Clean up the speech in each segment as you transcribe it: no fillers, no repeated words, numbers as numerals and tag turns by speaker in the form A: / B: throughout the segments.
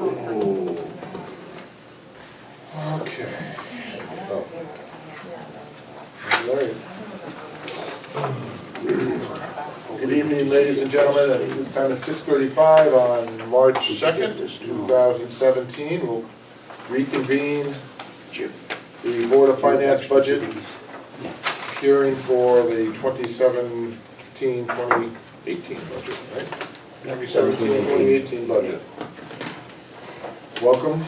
A: Okay. Oh. All right. Good evening, ladies and gentlemen. It's time at 6:35 on March 2nd, 2017. We'll reconvene the Board of Finance budget hearing for the 2017-2018 budget, right? 2017-2018 budget. Welcome.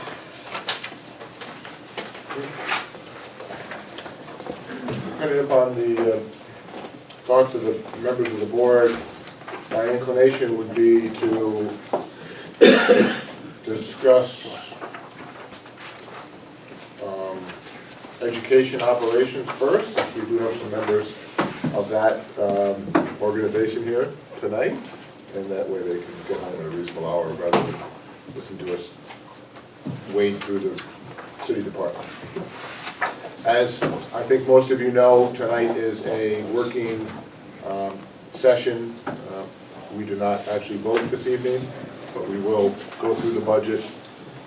A: Depending upon the thoughts of the members of the board, my inclination would be to discuss education operations first. We do have some members of that organization here tonight, and that way they can get home at a reasonable hour rather than listen to us wade through the city department. As I think most of you know, tonight is a working session. We do not actually vote this evening, but we will go through the budget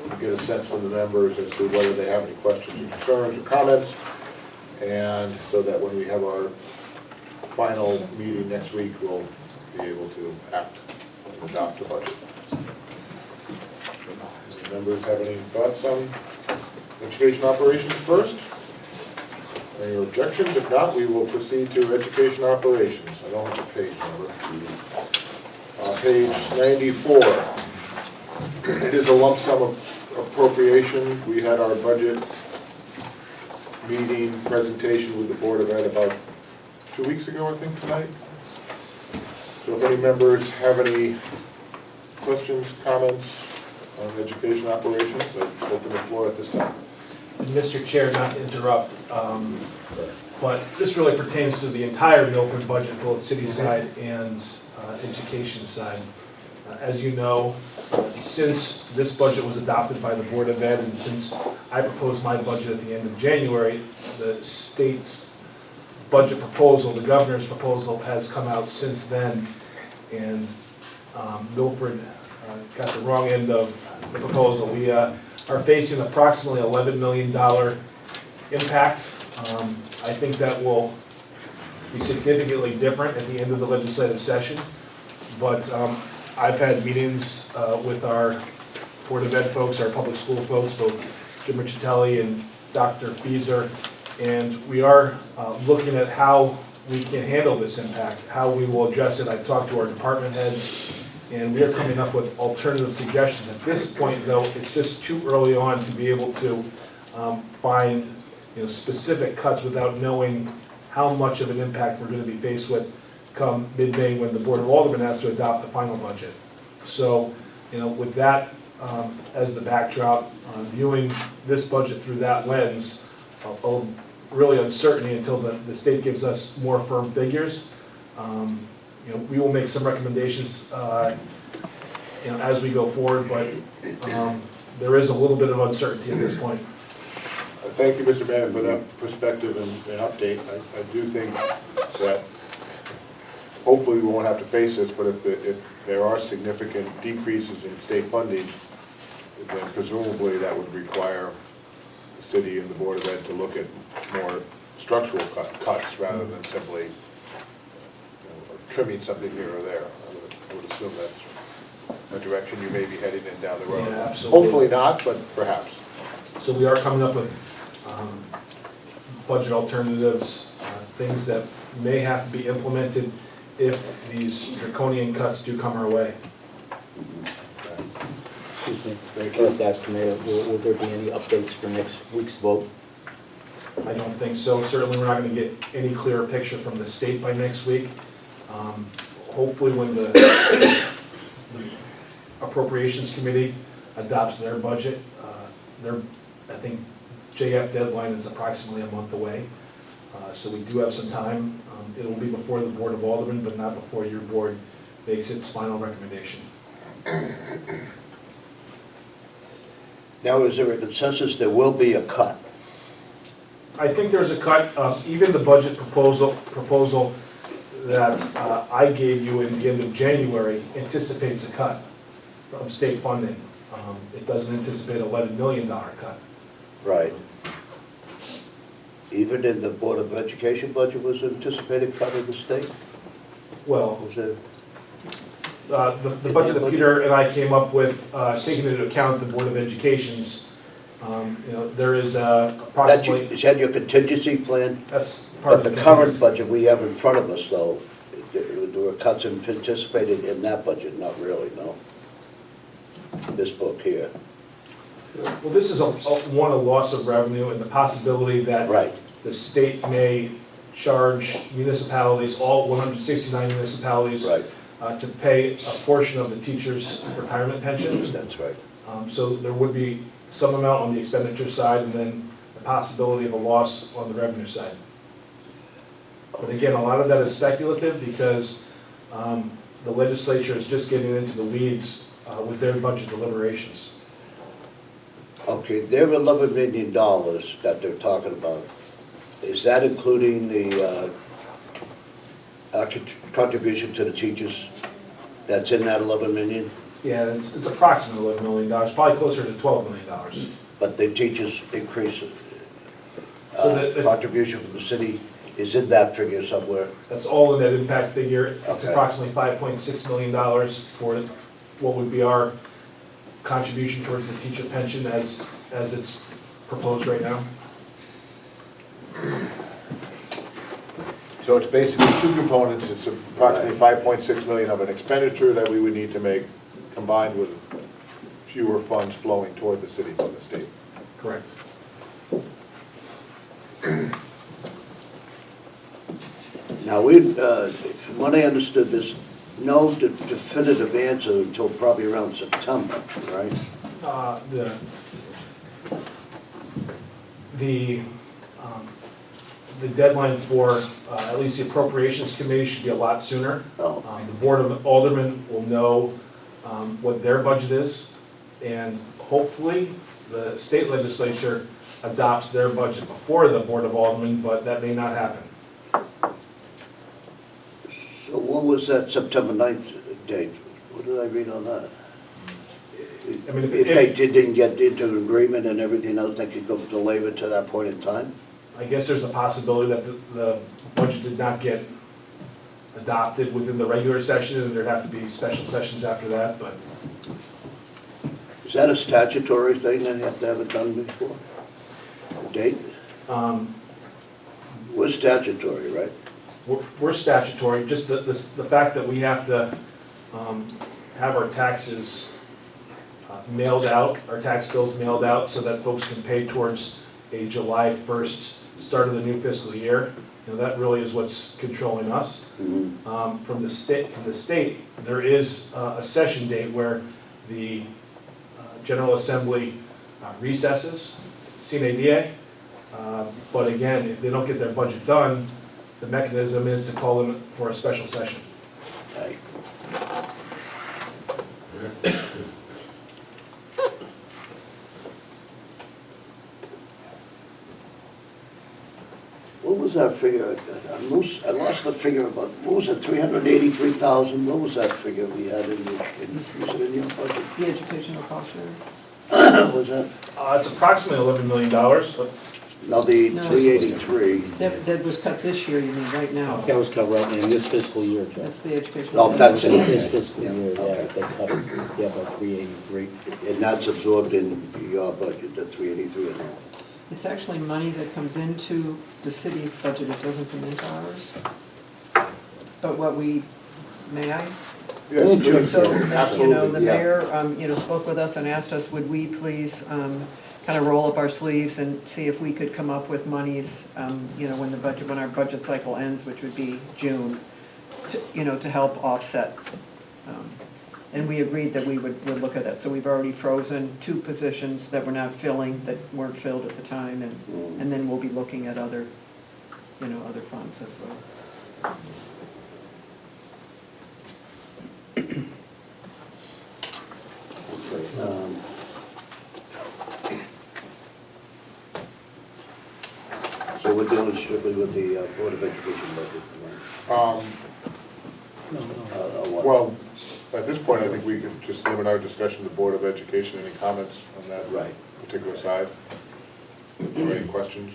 A: and get a sense from the members as to whether they have any questions or concerns or comments, and so that when we have our final meeting next week, we'll be able to act and adopt the budget. Any members have any thoughts on education operations first? Any objections? If not, we will proceed to education operations. I don't have the page number. Page 94. It is a lump sum appropriation. We had our budget meeting presentation with the Board of Ed about 2 weeks ago, I think, tonight. So if any members have any questions, comments on education operations, I open the floor at this time.
B: Mr. Chair, not to interrupt, but this really pertains to the entire Milford budget, both city side and education side. As you know, since this budget was adopted by the Board of Ed, and since I proposed my budget at the end of January, the state's budget proposal, the governor's proposal, has come out since then, and Milford got the wrong end of the proposal. We are facing approximately $11 million impact. I think that will be significantly different at the end of the legislative session, but I've had meetings with our Board of Ed folks, our public school folks, both Jim Riccitelli and Dr. Fieser, and we are looking at how we can handle this impact, how we will address it. I've talked to our department heads, and we are coming up with alternative suggestions. At this point, though, it's just too early on to be able to find specific cuts without knowing how much of an impact we're going to be faced with come mid-May when the Board of Aldermen has to adopt the final budget. So, with that as the backdrop, viewing this budget through that lens, really uncertainty until the state gives us more firm figures. We will make some recommendations as we go forward, but there is a little bit of uncertainty at this point.
A: Thank you, Mr. Bannon, for that perspective and update. I do think that hopefully we won't have to face this, but if there are significant decreases in state funding, then presumably that would require the city and the Board of Ed to look at more structural cuts rather than simply trimming something here or there. I would assume that's a direction you may be heading in down the road.
B: Yeah, absolutely.
A: Hopefully not, but perhaps.
B: So we are coming up with budget alternatives, things that may have to be implemented if these draconian cuts do come our way.
C: Excuse me,
A: Thank you.
C: Clerk Estimator, will there be any updates for next week's vote?
B: I don't think so. Certainly, we're not going to get any clearer picture from the state by next week. Hopefully, when the Appropriations Committee adopts their budget, I think JF deadline is approximately a month away. So we do have some time. It will be before the Board of Aldermen, but not before your board makes its final recommendation.
D: Now, is there a consensus there will be a cut?
B: I think there's a cut. Even the budget proposal that I gave you in the end of January anticipates a cut from state funding. It doesn't anticipate $11 million cut.
D: Right. Even in the Board of Education budget was anticipated cut of the state?
B: Well,
D: Was it?
B: the budget that Peter and I came up with, taking into account the Board of Education's, there is
D: That's,
B: approximately,
D: is that your contingency plan?
B: that's part
D: But
B: of
D: the current budget we have in front of us, though, there were cuts anticipated in that budget, not really, no? This book here.
B: Well, this is a loss of revenue and the possibility that
D: Right.
B: the state may charge municipalities, all 169 municipalities,
D: Right,
B: to pay a portion of the teacher's retirement pension.
D: that's right.
B: So there would be some amount on the expenditure side and then the possibility of a loss on the revenue side. But again, a lot of that is speculative because the legislature is just getting into the weeds with their budget deliberations.
D: Okay, their $11 million that they're talking about, is that including the contribution to the teachers that's in that 11 million?
B: Yeah, it's approximately $11 million, probably closer to $12 million.
D: But the teachers' increase,
B: So the-
D: contribution from the city is in that figure somewhere?
B: That's all in that impact figure. It's
D: Okay.
B: approximately $5.6 million for what would be our contribution towards the teacher pension as it's proposed right now.
A: So it's basically two components, it's approximately 5.6 million of an expenditure that we would need to make, combined with fewer funds flowing toward the city from the state.
B: Correct.
D: Now, we, from what I understood, there's no definitive answer until probably around September, right?
B: The deadline for at least the appropriations committee should be a lot sooner.
D: Oh,
B: The Board of Aldermen will know what their budget is, and hopefully the state legislature adopts their budget before the Board of Aldermen, but that may not happen.
D: so what was that September 9th date? What did I read on that?
B: I mean,
D: If they didn't get into an agreement and everything else, they could go delay it to that point in time?
B: I guess there's a possibility that the budget did not get adopted within the regular session, and there'd have to be special sessions after that, but
D: Is that a statutory thing they have to have it done before? The date? We're statutory, right?
B: we're statutory, just the fact that we have to have our taxes mailed out, our tax bills mailed out, so that folks can pay towards a July 1st start of the new fiscal year. That really is what's controlling us.
D: Mhm.
B: From the state, there is a session date where the General Assembly recesses, sine die. But again, if they don't get their budget done, the mechanism is to call them for a special session.
D: Right. What was that figure? I lost the figure about, what was it, 383,000? What was that figure we had in was it in your budget?
E: The educational cost share.
D: Was that?
B: It's approximately $11 million. But
D: No, the
E: No.
D: 383.
E: That was cut this year, you mean, right now?
C: That was cut right in this fiscal year, Jeff.
E: That's the educational.
D: Oh, that's it.
C: This fiscal year, yeah,
D: Okay.
C: they cut it, yeah, by 383.
D: And that's absorbed in your budget, the 383 and all.
E: It's actually money that comes into the city's budget, it doesn't come into ours. But what we, may I?
A: Yes,
D: Sure.
A: please.
E: So, the
A: Absolutely,
D: yeah.
E: mayor, spoke with us and asked us, would we please, kind of roll up our sleeves and see if we could come up with monies, when our budget cycle ends, which would be June, to help offset. And we agreed that we would look at that. So we've already frozen 2 positions that we're not filling, that weren't filled at the time, and then we'll be looking at other funds as well.
D: Okay. So we're dealing strictly with the Board of Education budget, right?
A: Um,
D: What?
A: Well, At this point, I think we can just limit our discussion to the Board of Education. Any comments on that
D: Right.
A: particular side? Or any questions?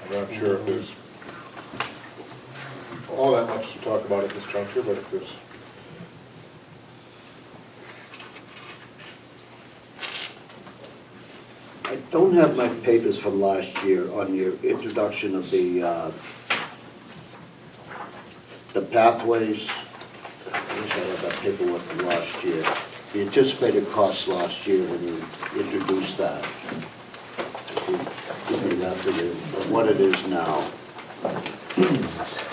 A: I'm not sure if there's all that much to talk about at this juncture, but if there's...
D: I don't have my papers from last year on your introduction of the pathways. I wish I had that paperwork from last year. The anticipated costs last year when you introduced that. If you give me that figure, of what it is now.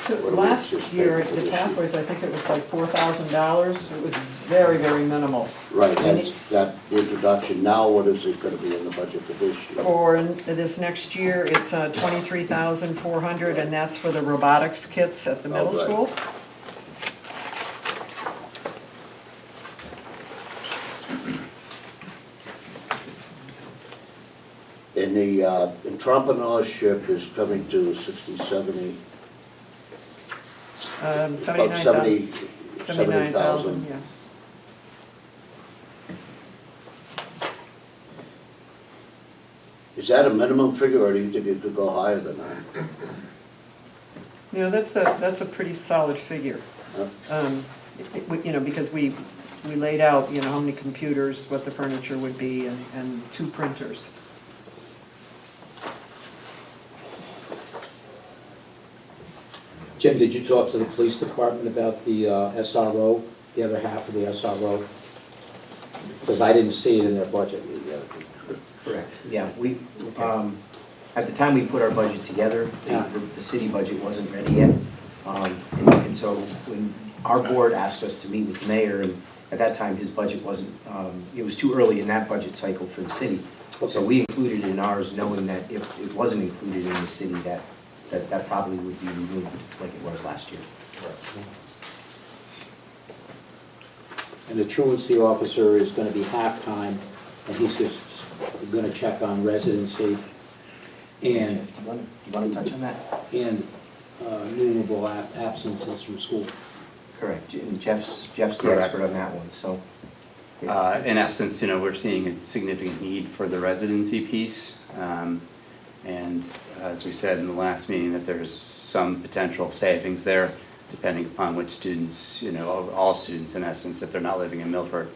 E: So
D: What do we
E: last
D: anticipate
E: year,
D: for
E: the
D: this year?
E: pathways, I think it was like $4,000. It was very, very minimal.
D: Right, that's that introduction. Now what is it gonna be in the budget for this year?
E: For this next year, it's 23,400, and that's for the robotics kits at the middle
D: Oh, right.
E: school.
D: And the entrepreneurship is coming to 60, 70, about
E: 79,000.
D: 70,000.
E: Yeah.
D: Is that a minimum figure, or do you think it could go higher than that?
E: You know, that's a pretty solid figure.
D: Huh?
E: You know, because we laid out, you know, how many computers, what the furniture would be, and 2 printers.
C: Jim, did you talk to the police department about the SRO, the other half of the SRO? Because I didn't see it in their budget.
F: Correct, yeah, we, at the time we put our budget together,
C: Yeah.
F: the city budget wasn't ready yet. And so when our board asked us to meet with the mayor, and at that time, his budget wasn't, it was too early in that budget cycle for the city. So
C: Okay.
F: we included it in ours, knowing that if it wasn't included in the city, that probably would be removed like it was last year.
C: And the truancy officer is gonna be half-time, and he's just gonna check on residency and,
F: Jeff, do you want to touch on that?
C: and numerable absences from school.
F: Correct, and Jeff's the
G: Correct.
F: expert on that one, so.
G: In essence, we're seeing a significant need for the residency piece. And as we said in the last meeting, that there's some potential savings there, depending upon which students, all students in essence, if they're not living in Milford.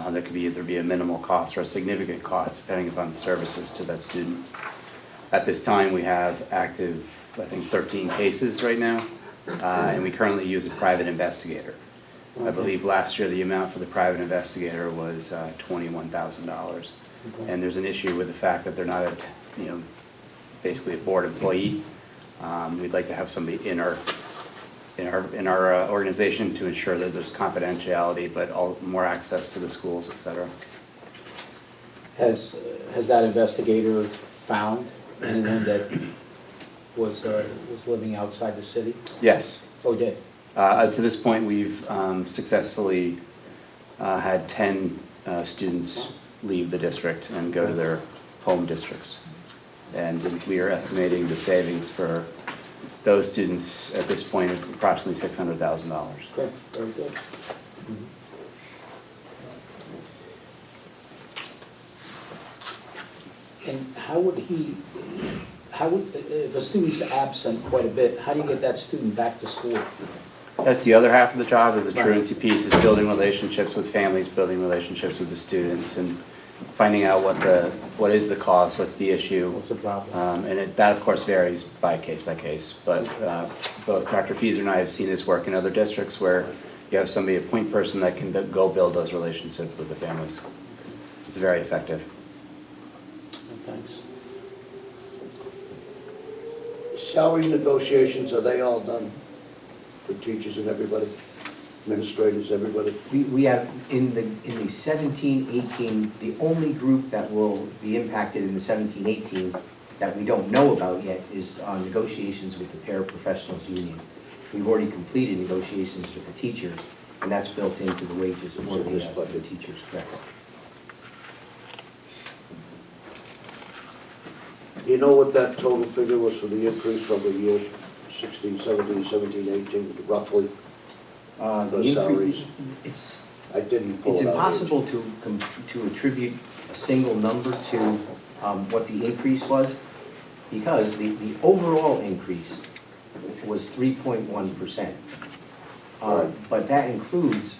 G: There could either be a minimal cost or a significant cost, depending upon the services to that student. At this time, we have active, I think, 13 cases right now, and we currently use a private investigator. I believe last year the amount for the private investigator was $21,000. And there's an issue with the fact that they're not basically a board employee. We'd like to have somebody in our organization to ensure that there's confidentiality, but more access to the schools, et cetera.
C: Has that investigator found anyone that was living outside the city?
G: Yes.
C: Oh, did?
G: To this point, we've successfully had 10 students leave the district and go to their home districts. And we are estimating the savings for those students at this point of approximately $600,000.
C: Okay, very good. And how would, if a student's absent quite a bit, how do you get that student back to school?
G: That's the other half of the job, is the
C: Right.
G: truancy piece, is building relationships with families, building relationships with the students, and finding out what is the cause, what's the issue.
C: What's the problem?
G: That, of course, varies by case, but both Dr. Fieser and I have seen this work in other districts where you have somebody, a point person that can go build those relationships with the families. It's very effective.
C: Thanks.
D: Salary negotiations, are they all done for teachers and everybody, administrators, everybody?
F: We have, in the 17-18, the only group that will be impacted in the 17-18 that we don't know about yet is negotiations with the paraprofessionals union. We've already completed negotiations with the teachers, and that's built into the wages for the teachers, correct?
D: Do you know what that total figure was for the increase over the years 16, 17, 17, 18, roughly?
F: The
D: Those
F: increase,
D: salaries?
F: it's,
D: I didn't pull
F: it's
D: it out.
F: impossible to attribute a single number to what the increase was, because the overall increase was 3.1%.
D: Right.
F: But that includes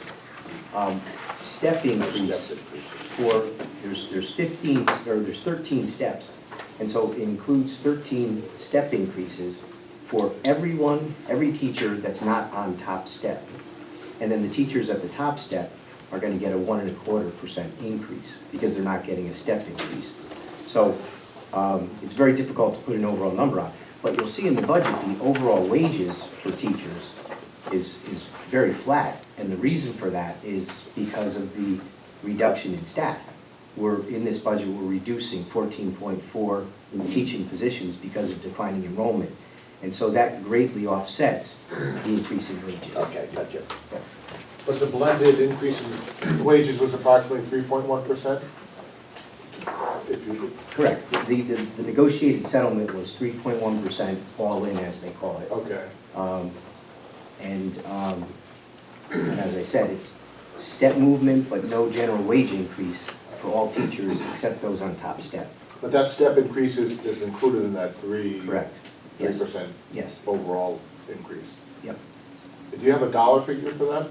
F: step increase for, there's 15, or there's 13 steps. And so it includes 13 step increases for everyone, every teacher that's not on top step. And then the teachers at the top step are gonna get a 1.25% increase because they're not getting a step increase. So it's very difficult to put an overall number on. But you'll see in the budget, the overall wages for teachers is very flat. And the reason for that is because of the reduction in staff. In this budget, we're reducing 14.4 teaching positions because of declining enrollment. And so that greatly offsets the increase in wages.
D: Okay, gotcha.
A: But the blended increase in wages was approximately 3.1%? If you,
F: Correct. The negotiated settlement was 3.1% all in, as they call it.
A: okay.
F: And as I said, it's step movement, but no general wage increase for all teachers except those on top step.
A: But that step increase is included in that
F: Correct. Yes.
A: 3%
F: Yes.
A: overall increase.
F: Yep.
A: Do you have a dollar figure for that?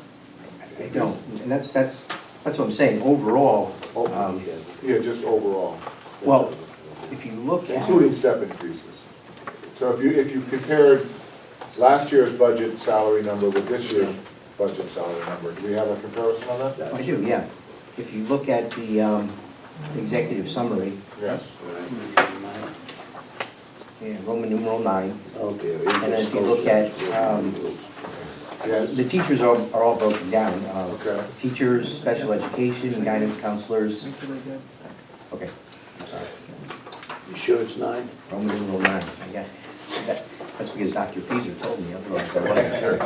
F: I don't, and that's what I'm saying. Overall,
A: Yeah, just overall.
F: well, if you look at.
A: Including step increases. So if you compared last year's budget salary number with this year's budget salary number, do we have a comparison on that?
F: I do, yeah. If you look at the executive summary,
A: Yes.
F: Roman numeral 9,
D: Okay.
F: and then if you look at,
A: Yes.
F: the teachers are all broken down.
A: Okay.
F: Teachers, special education, and guidance counselors.
E: That's really good.
F: Okay,
D: You sure it's 9?
F: Roman numeral 9. I got, that's because Dr. Feaser told me, otherwise I wasn't sure.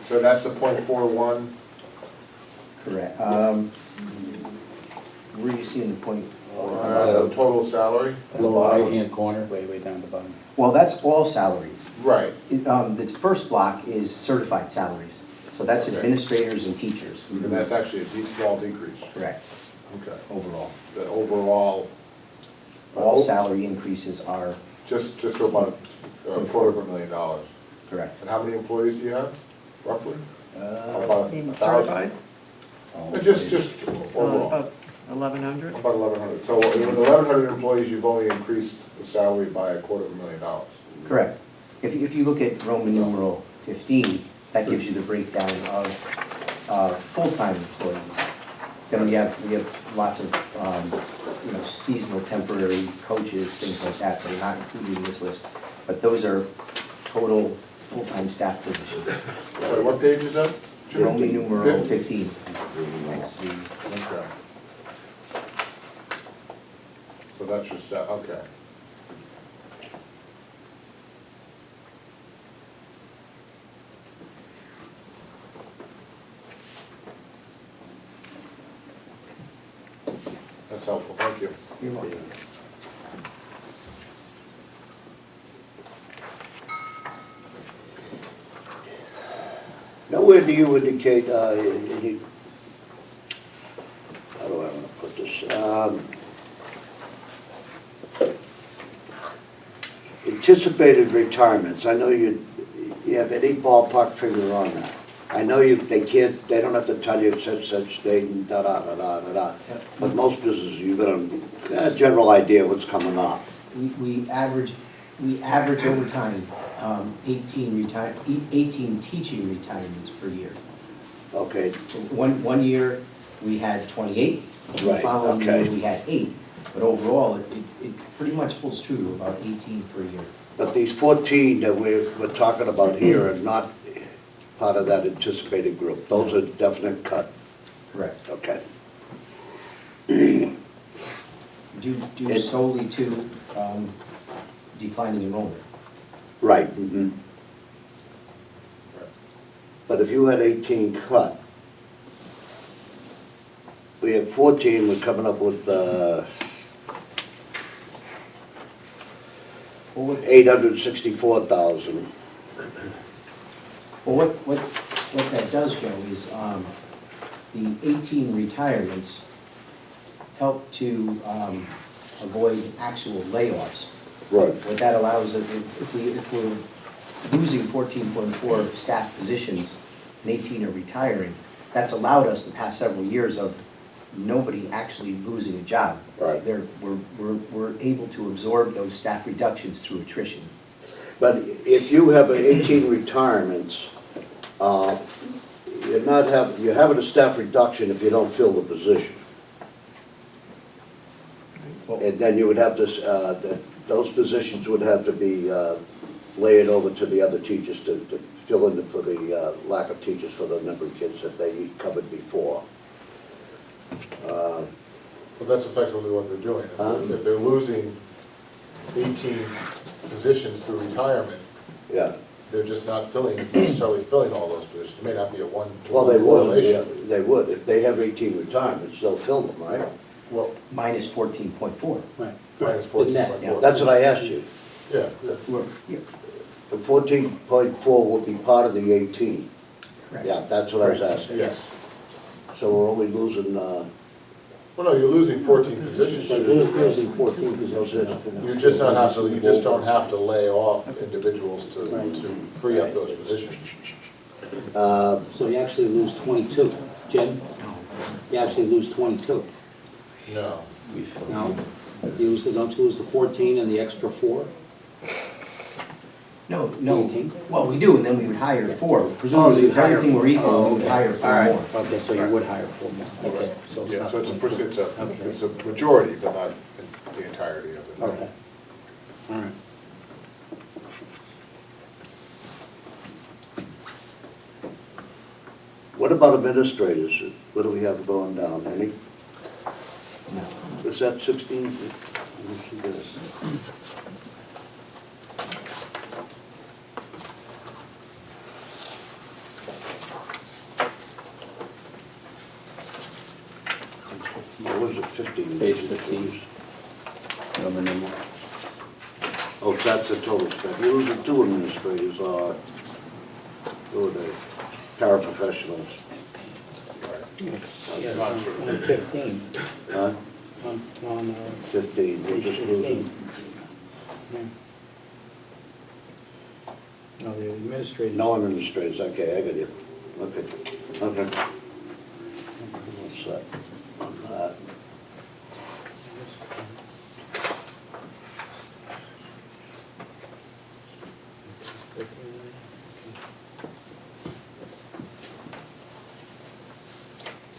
A: So that's the .41.
F: Correct. Where are you seeing the point?
A: The total salary?
C: Lower right-hand corner.
G: Way down the bottom.
F: Well, that's all salaries.
A: Right.
F: The first block is certified salaries. So that's
A: Okay.
F: administrators and teachers.
A: And that's actually a small decrease.
F: Correct,
A: Okay.
F: overall.
A: The overall.
F: All salary increases are
A: Just about $250,000.
F: correct.
A: And how many employees do you have, roughly? About
E: Being
A: 1,000?
E: certified,
A: Just overall,
E: about 1,100?
A: about 1,100. So with 1,100 employees, you've only increased the salary by $250,000.
F: Correct. If you look at Roman numeral 15, that gives you the breakdown of full-time employees. Then we have lots of, seasonal temporary coaches, things like that, that are not included in this list. But those are total full-time staff positions.
A: Sorry, what page is that?
F: Roman numeral
A: 50.
F: 15. Next to
A: Okay. So that's your staff, okay. That's helpful, thank you.
F: You're welcome.
D: Nowhere do you indicate, how do I want to put this? Anticipated retirements, I know you have any ballpark figure on that. I know they don't have to tell you such date and da-da-da-da-da-da. But most businesses, you've got a general idea what's coming up.
F: We average over time 18 teaching retirements per year.
D: Okay,
F: One year, we had 28. The
D: Right,
F: following year,
D: okay.
F: we had 8. But overall, it pretty much holds true to about 18 per year.
D: but these 14 that we're talking about here are not part of that anticipated group. Those are definite cut,
F: Correct.
D: okay.
F: Due solely to declining enrollment.
D: Right. But if you had 18 cut, we have 14, we're coming up with 864,000.
F: Well, what that does, Joe, is the 18 retirements help to avoid actual layoffs.
D: Right.
F: What that allows, if we're losing 14.4 staff positions and 18 are retiring, that's allowed us the past several years of nobody actually losing a job.
D: Right.
F: We're able to absorb those staff reductions through attrition.
D: But if you have 18 retirements, you're having a staff reduction if you don't fill the position. And then you would have to, those positions would have to be layered over to the other teachers to fill in for the lack of teachers for the number of kids that they covered before.
A: Well, that's effectively what they're doing. If they're losing 18 positions through retirement,
D: Yeah,
A: they're just not necessarily filling all those positions. It may not be a
D: well,
A: one-to-one
D: they would,
A: correlation.
D: they would. If they have 18 retirements, they'll fill them, right?
A: Well,
F: Minus 14.4.
C: Right.
A: minus
C: The net,
A: 14.4.
D: That's what I asked you.
A: Yeah,
D: The 14.4 would be part of the 18.
F: Correct.
D: Yeah, that's what I was asking.
A: yes.
D: So we're only losing,
A: Well, no, you're losing 14 positions.
C: But losing 14 positions.
A: You just don't have to lay off individuals to free up those positions.
C: So you actually lose 22. Jen? You actually lose 22.
A: No.
C: No? Don't you lose the 14 and the extra 4?
F: No,
C: 18?
F: well, we do, and then we would hire 4.
C: Presumably you'd
F: If
C: hire
F: everything were
C: 4.
F: equal, we would
C: Okay.
F: hire 4
C: All right.
F: more.
C: Okay, so you would hire 4 more. Okay.
A: Yeah,
C: not
A: so it's
C: 22.
A: it's a majority, but not the entirety of it.
C: Okay. All right.
D: what about administrators? What do we have going down, any?
F: No.
D: Is that 16? Let me see this. What was it, 15?
C: Page 15. Number number.
D: Oh, that's the total staff. You're losing 2 administrators, who are they? Paraprofessionals.
C: Yeah, on 15.
D: Huh?
C: On
D: 15, we're
C: page
D: just
C: 15.
D: losing.
C: Yeah. No, the administrators.
D: No administrators, okay, I got you. Okay. What's that on that?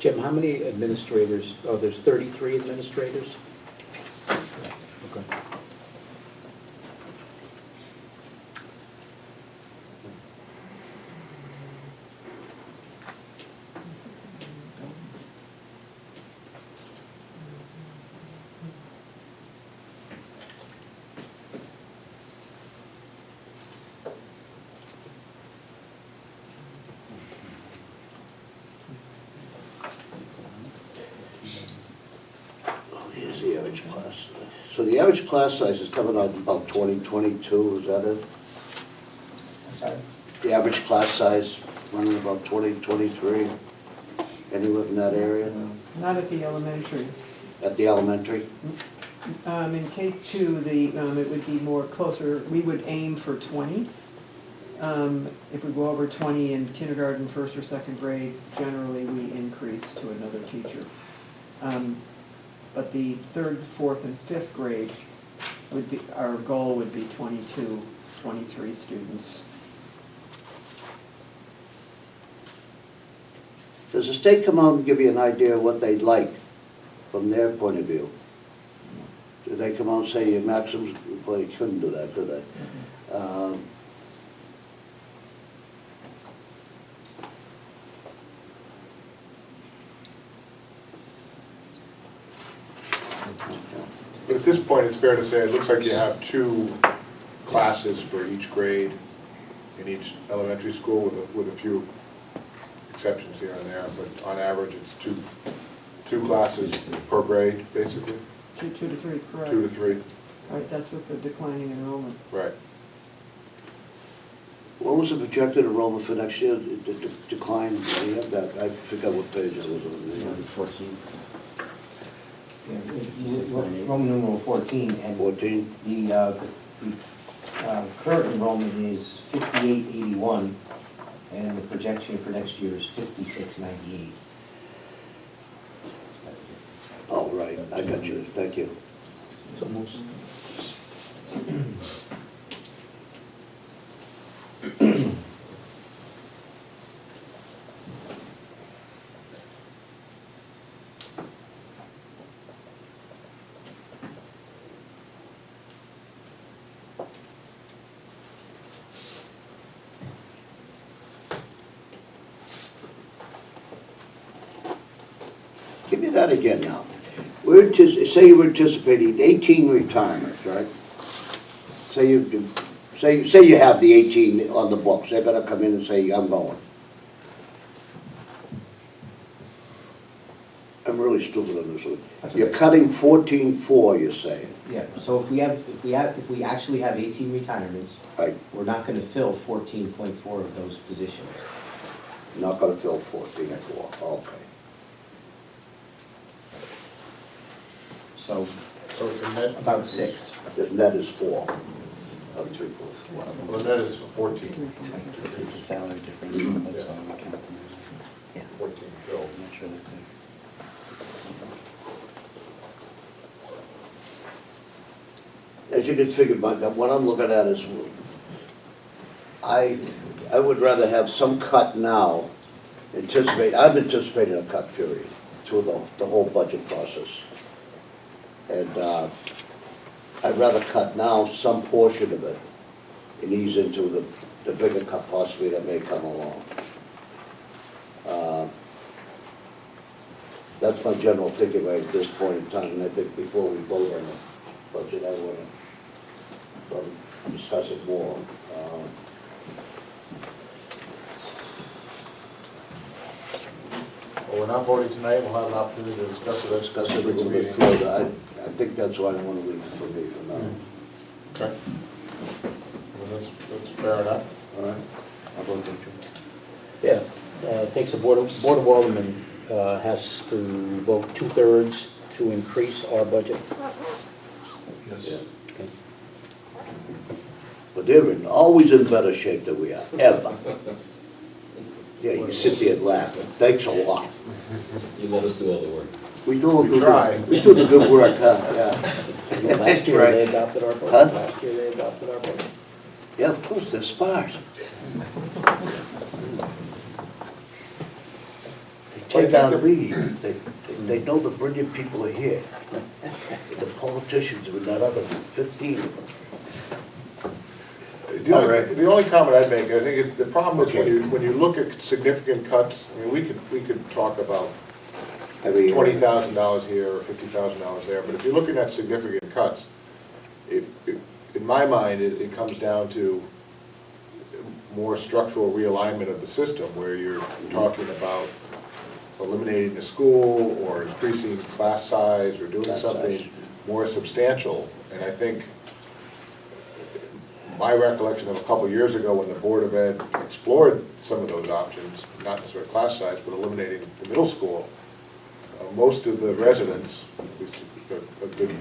C: Jim, how many administrators? Oh, there's 33 administrators? Okay.
D: Oh, here's the average class size. So the average class size is coming out about 2022, is that it?
F: I'm sorry?
D: The average class size running about 2023? Anywhere in that area?
E: Not at the elementary.
D: At the elementary?
E: In K2, it would be more closer, we would aim for 20. If we go over 20 in kindergarten, first or second grade, generally we increase to another teacher. But the third, fourth, and fifth grade would be, our goal would be 22, 23 students.
D: Does the state come out and give you an idea of what they'd like from their point of view? Do they come out and say your maximums, well, you couldn't do that, could they?
A: But at this point, it's fair to say, it looks like you have 2 classes for each grade in each elementary school with a few exceptions here and there, but on average, it's two classes per grade, basically,
E: 2 to 3, correct?
A: 2 to 3,
E: Right, that's with the declining enrollment.
A: right.
D: What was the projected enrollment for next year, the decline, you have that, I forgot what page it was on.
F: 14. Roman numeral 14, and
D: 14?
F: the current enrollment is 5881, and the projection for next year is 5698.
D: Oh, right, I got you, thank you.
C: It's almost,
D: Give me that again now. Say you were anticipating 18 retirements, right? Say you have the 18 on the books, they're gonna come in and say, I'm going. I'm really stupid on this one.
F: That's
D: You're
F: okay.
D: cutting 14.4, you're saying,
F: Yeah, so if we actually have 18 retirements,
D: right?
F: we're not gonna fill 14.4 of those positions.
D: Not gonna fill 14.4, okay.
F: So
A: So the net.
F: about 6.
D: The net is 4, of 3.4.
A: Well, the net is 14.
G: It's a salary differential, that's why we count them.
A: 14 filled.
G: I'm not sure that's it.
D: As you can figure, what I'm looking at is, I would rather have some cut now, I'm anticipating a cut period through the whole budget process. And I'd rather cut now some portion of it and ease into the bigger cut possibly that may come along. That's my general thinking right at this point in time, and I think before we vote on the budget, I want to discuss it more.
A: Well, we're not voting tonight, we'll have an opportunity to discuss it.
D: Discuss it a little bit further. I think that's why I want to leave it for me for now.
A: Okay. Well, that's fair enough.
D: All right? How about that, Joe?
C: yeah, takes the Board of Aldermen has to vote 2/3 to increase our budget.
A: Yes.
C: Okay.
D: But they're always in better shape than we are, ever. Yeah, you sit there and laugh. Thanks a lot.
H: You let us do all the work.
D: We do
A: We try.
D: We do the good work, huh? Yeah.
C: Last
D: That's
C: year,
D: right.
C: they adopted our budget.
D: Huh?
C: Last year, they adopted our budget.
D: Yeah, of course, they're sparse. They take our lead. They know the brilliant people are here. The politicians are not other than 15 of them.
A: The only comment I'd make, I think is, the problem is
D: Okay.
A: when you look at significant cuts, I mean, we could talk about
D: I mean,
A: $20,000 here or $50,000 there, but if you're looking at significant cuts, in my mind, it comes down to more structural realignment of the system, where you're talking about eliminating the school or increasing class size or doing
D: Class
A: something
D: size.
A: more substantial. And I think my recollection of a couple of years ago when the Board of Ed explored some of those options, not necessarily class size, but eliminating the middle school, most of the residents, at least a good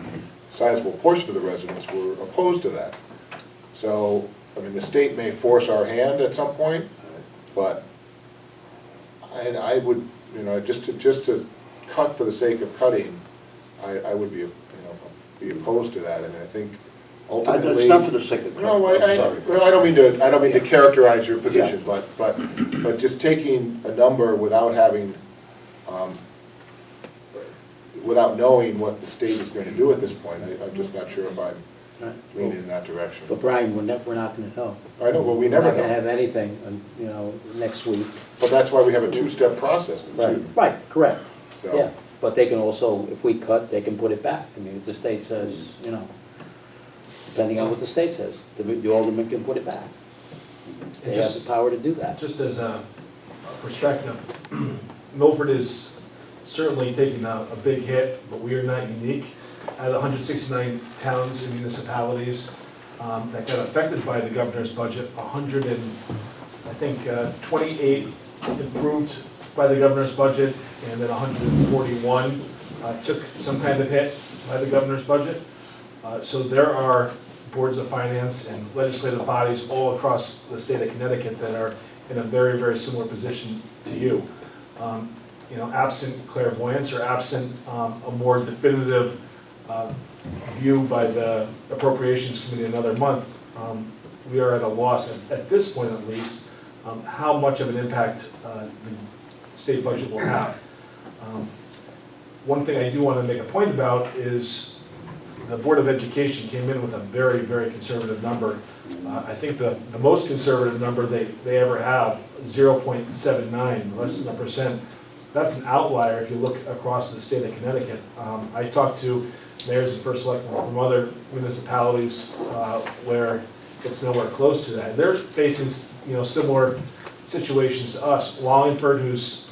A: sizable portion of the residents, were opposed to that. So, I mean, the state may force our hand at some point, but I would, you know, just to cut for the sake of cutting, I would be, be opposed to that. And I think ultimately.
D: It's not for the sake of.
A: No,
D: I'm sorry.
A: well, I don't mean to characterize your position, but just taking a number without having, without knowing what the state is going to do at this point, I'm just not sure if I'm
C: Right.
A: leaning in that direction.
C: But Brian, we're not gonna know.
A: I know, well, we never
C: We're not gonna
A: know,
C: have anything, next week.
A: but that's why we have a two-step process.
C: Right, correct,
A: So-
C: yeah. But they can also, if we cut, they can put it back. I mean, if the state says, depending on what the state says, the alderman can put it back. They have the power to do that.
B: Just as a perspective, Milford is certainly taking a big hit, but we are not unique. Out of 169 towns and municipalities, that got affected by the governor's budget. 28 improved by the governor's budget, and then 141 took some kind of hit by the governor's budget. So there are boards of finance and legislative bodies all across the state of Connecticut that are in a very, very similar position to you. Absent clairvoyance or absent a more definitive view by the Appropriations Committee another month, we are at a loss, at this point at least, how much of an impact the state budget will have. One thing I do want to make a point about is the Board of Education came in with a very, very conservative number. I think the most conservative number they ever have, 0.79, less than 1%. That's an outlier if you look across the state of Connecticut. I talked to mayors and first selectmen from other municipalities where it's nowhere close to that. They're facing similar situations to us. Wallingford, who's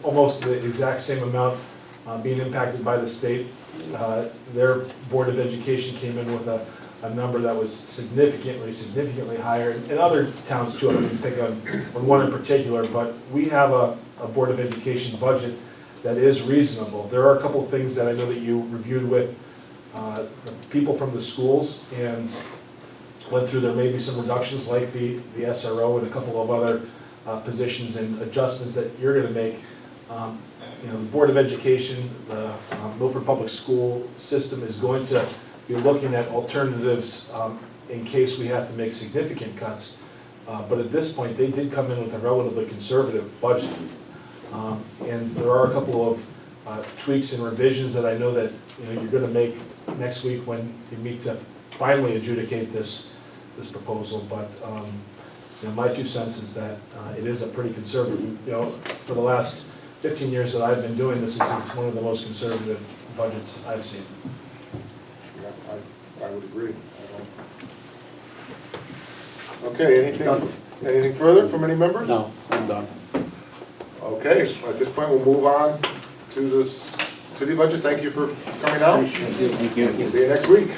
B: almost the exact same amount being impacted by the state, their Board of Education came in with a number that was significantly higher, and other towns too. I don't even pick on one in particular, but we have a Board of Education budget that is reasonable. There are a couple of things that I know that you reviewed with the people from the schools and went through. There may be some reductions like the SRO and a couple of other positions and adjustments that you're going to make. The Board of Education, the Milford Public School system is going to be looking at alternatives in case we have to make significant cuts. But at this point, they did come in with a relatively conservative budget. And there are a couple of tweaks and revisions that I know that you're going to make next week when you meet to finally adjudicate this proposal. But my 2 cents is that it is a pretty conservative. For the last 15 years that I've been doing this, is one of the most conservative budgets I've seen.
A: Yeah, I would agree. Okay, anything further from any members?
C: No, I'm done.
A: Okay, at this point, we'll move on to the city budget. Thank you for coming out.
G: Thank you.
A: See you next week.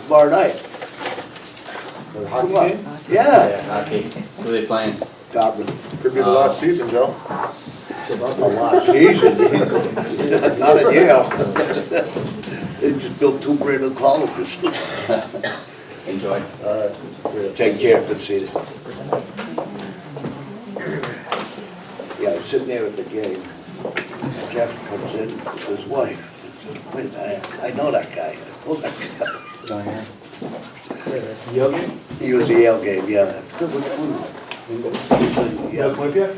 D: Tomorrow night.
A: The hockey game?
D: Yeah.
G: Hockey, who are they playing?
D: Dartmouth.
A: Could be the last season, Joe.
D: Not the last season. Not at Yale. They just built 2 brand new colleges.
G: Enjoy.
A: All right. See ya.
D: Take care, good seeing you. Yeah, I was sitting there at the game. Jeff comes in with his wife. Wait a minute, I know that guy. Who's that guy?
B: Yale game?
D: He was the Yale game, yeah. Which one?
B: Yale
D: Yeah.
B: Olympia?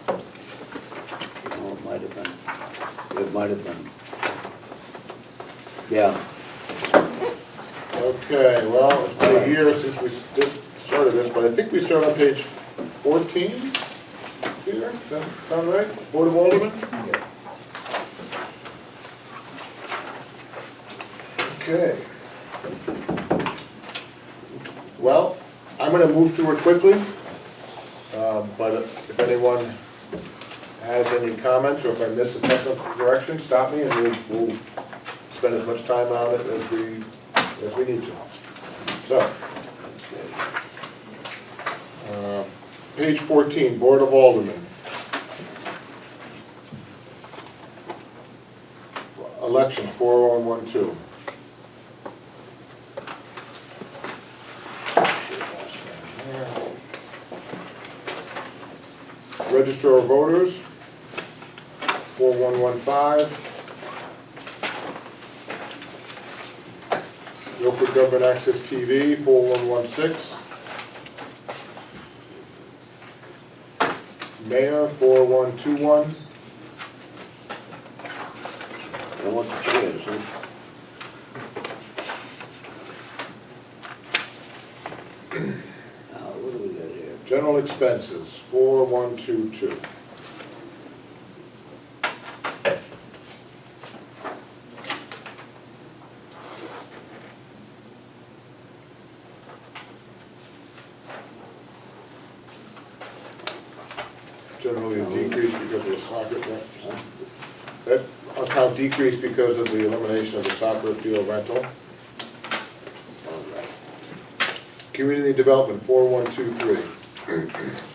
D: Oh, it might have been. It might have been. Yeah.
A: Okay, well, it's been a year since we started this, but I think we start on page 14. Peter, does that sound right? Board of Aldermen? Okay. Well, I'm gonna move through it quickly, but if anyone has any comments, or if I miss a technical correction, stop me and we'll spend as much time on it as we need to. So, page 14, Board of Aldermen. Election 4112. Register of Voters 4115. Milford Government Access TV, 4116. Mayor, 4121.
D: I want the chairs, huh? Now, what do we got here?
A: General expenses, 4122. Generally a decrease because of the soccer, that account decreased because of the elimination of the soccer field rental. Community Development, 4123.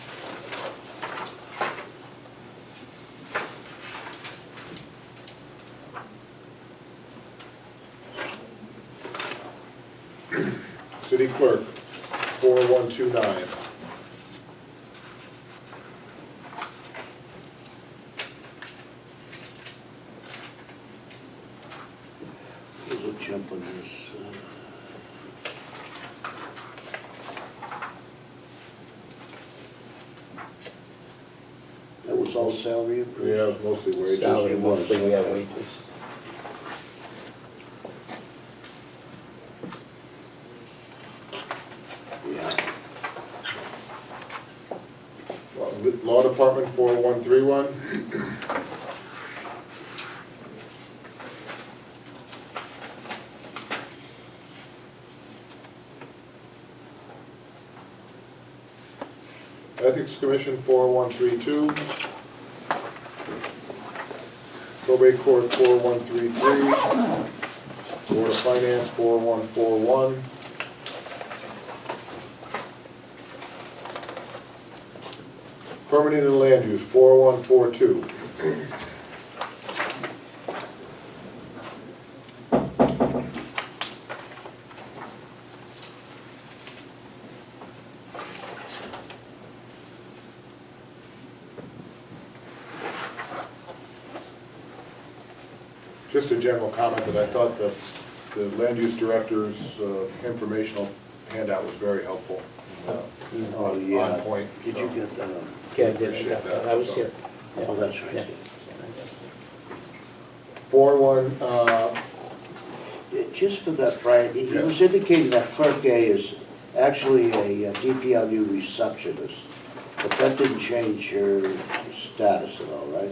A: City Clerk, 4129.
D: There's a jump on this. That was all salary approved?
A: Yeah, it was mostly wages.
C: Salary,
D: it was.
C: mostly we have wages.
D: Yeah.
A: Law Department, 4131. Ethics Commission, 4132. Probate Court, 4133. Board of Finance, 4141. Permanent and Land Use, 4142. Just a general comment that I thought the land use director's informational handout was very helpful.
D: Oh, yeah.
A: On point.
D: Did you get that?
C: Yeah, I did,
A: Appreciate that.
C: I was here.
D: Oh, that's right.
C: Yeah.
A: 41,
D: Just for that, Brian, he
A: Yeah.
D: was indicating that Clerk A is actually a DPW receptionist, but that didn't change her status at all, right?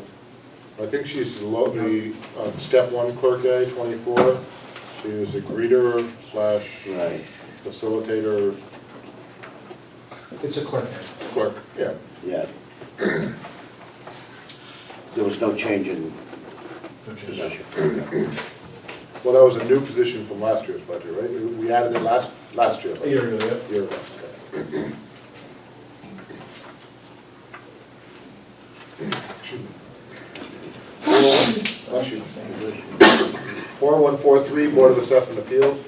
A: I think she's the step one clerk A, 24. She is a greeter slash
D: Right.
A: facilitator
B: It's a clerk.
A: clerk, yeah.
D: Yeah. There was no change in
B: No change.
D: position.
A: Well, that was a new position from last year's budget, right? We added it last year.
B: A year ago, yep.
A: Year ago, okay. Excuse me. 4143, Board of Assessment Appeals.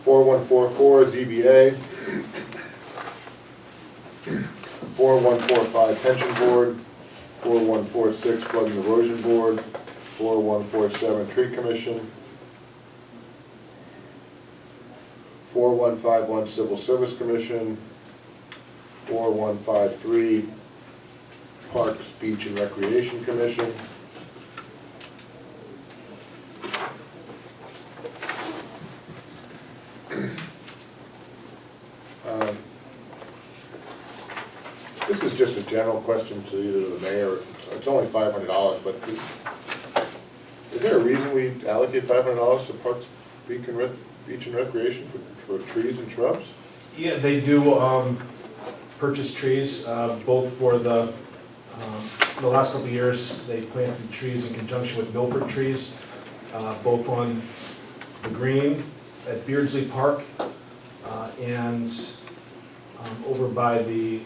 A: (4144) ZBA. 4145 Pension Board. 4146 Flood and Erosion Board. 4147 Tree Commission. 4151 Civil Service Commission. 4153 Parks, Beach and Recreation Commission. This is just a general question to either the mayor. It's only $500, but is there a reason we allocate $500 to Parks, Beach and Recreation for trees and shrubs?
B: Yeah, they do purchase trees, both for the last couple of years, they planted trees in conjunction with Milford Trees, both on the green at Beardsley Park and over by the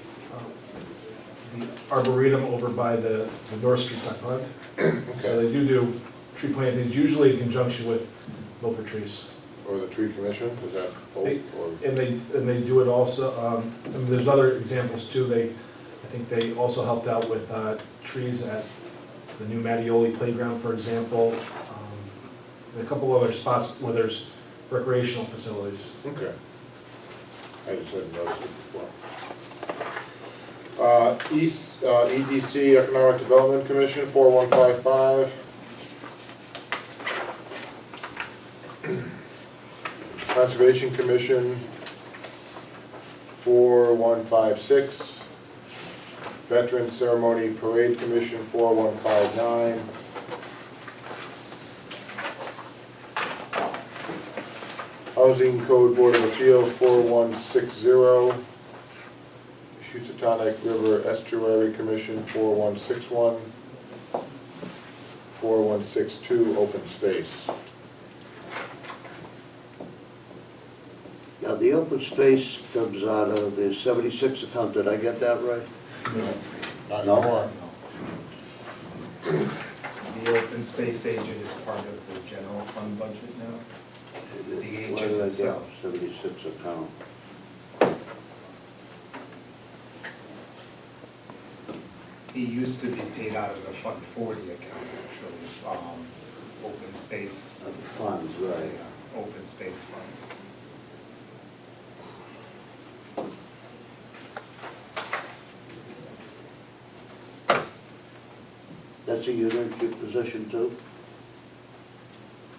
B: Arboretum over by the North Street Pond. So
A: Okay,
B: they do tree plantings, usually in conjunction with Milford Trees.
A: or the tree commission, is that both, or?
B: And they do it also, I mean, there's other examples too, I think they also helped out with trees at the new Mattioli Playground, for example, and a couple other spots where there's recreational facilities.
A: Okay. I just hadn't noticed it before. EDC, Economic Development Commission, 4155. Conservation Commission, 4156. Veteran Ceremony Parade Commission, 4159. Housing Code Board of Appeals, 4160. Housatonic River Estuary Commission, 4161. 4162, open space.
D: Now, the open space comes out of the 76 account, did I get that right?
A: Not
D: No.
A: anymore.
I: The open space agent is part of the general fund budget now. The
D: Where
I: agent
D: did I get
I: himself.
D: 76 account?
I: He used to be paid out of the Fund 40 account, actually, open space.
D: Funds, right.
I: Open space fund.
D: That's a unit position too?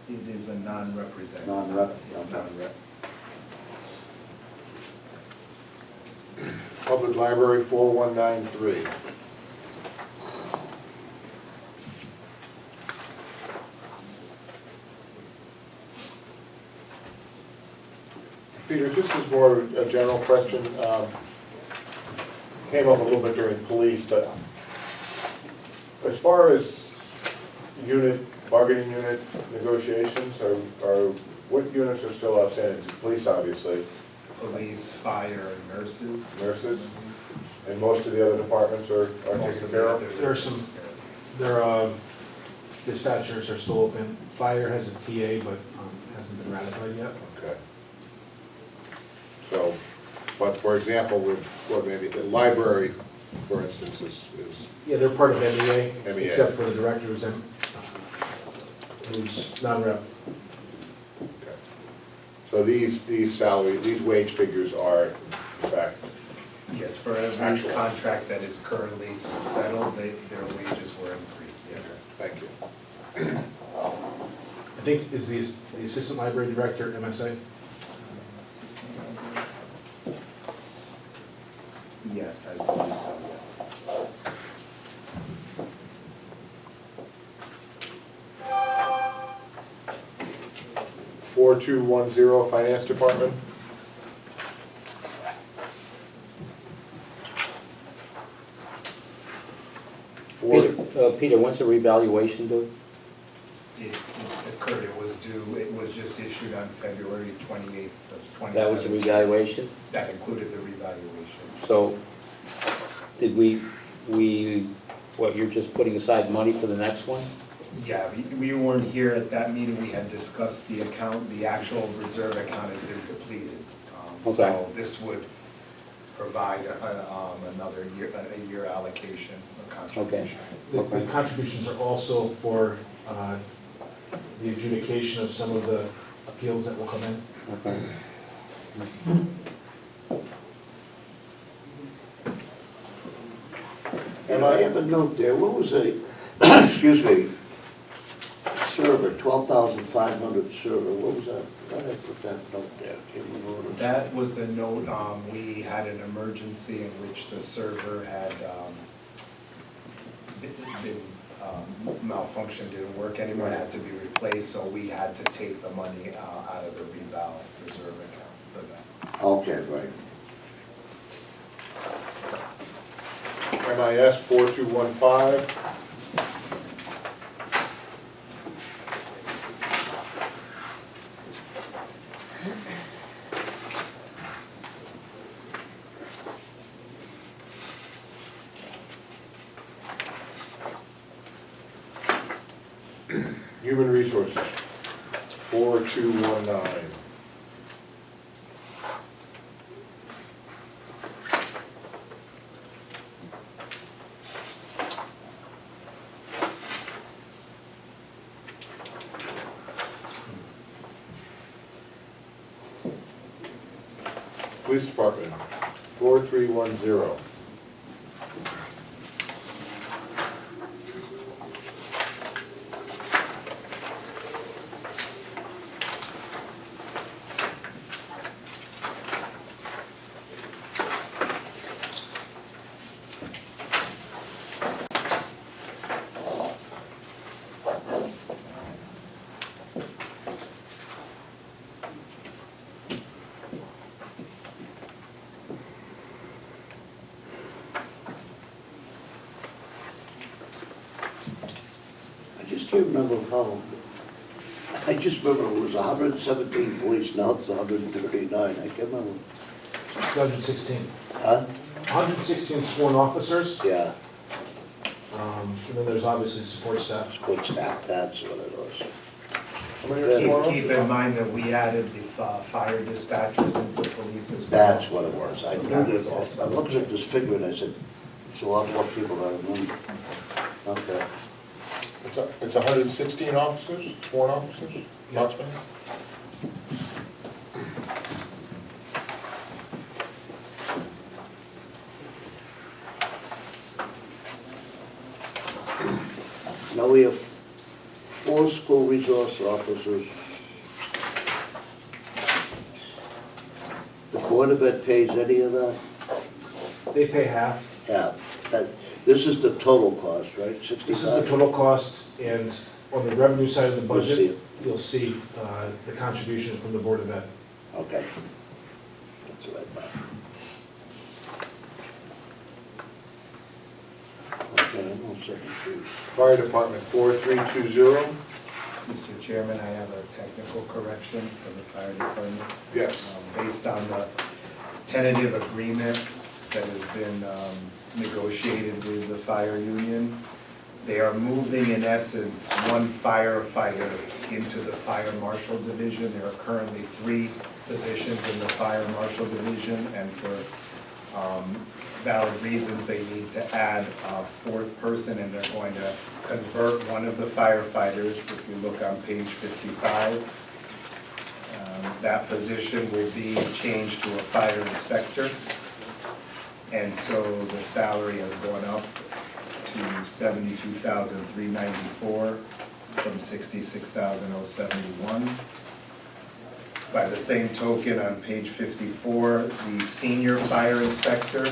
I: It is a non-representative.
D: Non-rep, okay.
I: Non-rep.
A: Public Library 4193. Peter, this is more a general question. Came up a little bit during police, but as far as bargaining unit negotiations, what units are still outstanding? Police, obviously,
I: Police, fire, and nurses.
A: nurses, and most of the other departments are
I: Most
A: taken
I: of
A: care
I: the
A: of?
I: others.
B: There are some, dispatchers are still open. Fire has a TA, but hasn't been ratified yet.
A: Okay. So, but for example, with maybe the library, for instance, is,
B: Yeah, they're part of MEA,
A: MEA.
B: except for the director who's non-rep.
A: okay. So these wage figures are in fact,
I: Yes, for every
A: Actual.
I: contract that is currently settled, their wages were increased, yes.
A: thank you.
B: I think is the assistant library director MSA.
I: Yes, I believe so, yes.
A: Four two one zero, Finance Department.
C: Peter, when's the revaluation due?
I: It occurred, it was due, it was just issued on February 28th of 2017.
C: That was the revaluation?
I: That included the revaluation.
C: So, did we, what, you're just putting aside money for the next one?
I: Yeah, we weren't here at that meeting, we had discussed the account, the actual reserve account has been depleted. So
C: Okay.
I: this would provide another year, a year allocation of contribution.
B: The contributions are also for the adjudication of some of the appeals that will come in.
C: Okay.
D: And I have a note there, what was a, excuse me, server, 12,500 server, what was that? Why did I put that note there? Can't remember what it was.
I: That was the note, we had an emergency in which the server had been malfunctioned, didn't work anymore, it had to be replaced, so we had to take the money out of the reval reserve account for that.
D: Okay, right.
A: MIS 4215. Human Resources 4219. Police Department 4310.
D: just can't remember how, I just remember it was 117 police, now it's 139, I can't remember.
B: 116.
D: Huh?
B: 116 sworn officers,
D: Yeah,
B: and then there's obviously support staff.
D: good staff, that's what it was.
A: How many are sworn
I: Keep in
A: officers?
I: mind that we added the fire dispatchers into police as well.
D: That's what it was. I
I: So
D: knew
I: that
D: this,
I: was also-
D: I looked at this figure and I said, it's a lot more people than I remember. Okay.
A: It's 116 officers, sworn officers, approximately?
D: Now we have 4 school resource officers. The Board of Ed pays any of that?
B: They pay half.
D: Yeah, that, this is the total cost, right? 65?
B: This is the total cost, and on the revenue side of the
D: You'll see
B: budget,
D: it.
B: you'll see the contribution from the Board of Ed.
D: Okay. That's what I thought. Okay, I'm all set with these.
A: Fire Department 4320,
I: Mr. Chairman, I have a technical correction for the fire department.
A: yes.
I: Based on the tentative agreement that has been negotiated with the fire union, they are moving, in essence, one firefighter into the fire marshal division. There are currently 3 positions in the fire marshal division, and for valid reasons, they need to add a 4th person, and they're going to convert one of the firefighters. If you look on page 55, that position will be changed to a fire inspector. And so the salary has gone up to $72,394 from $66,071. By the same token, on page 54, the senior fire inspector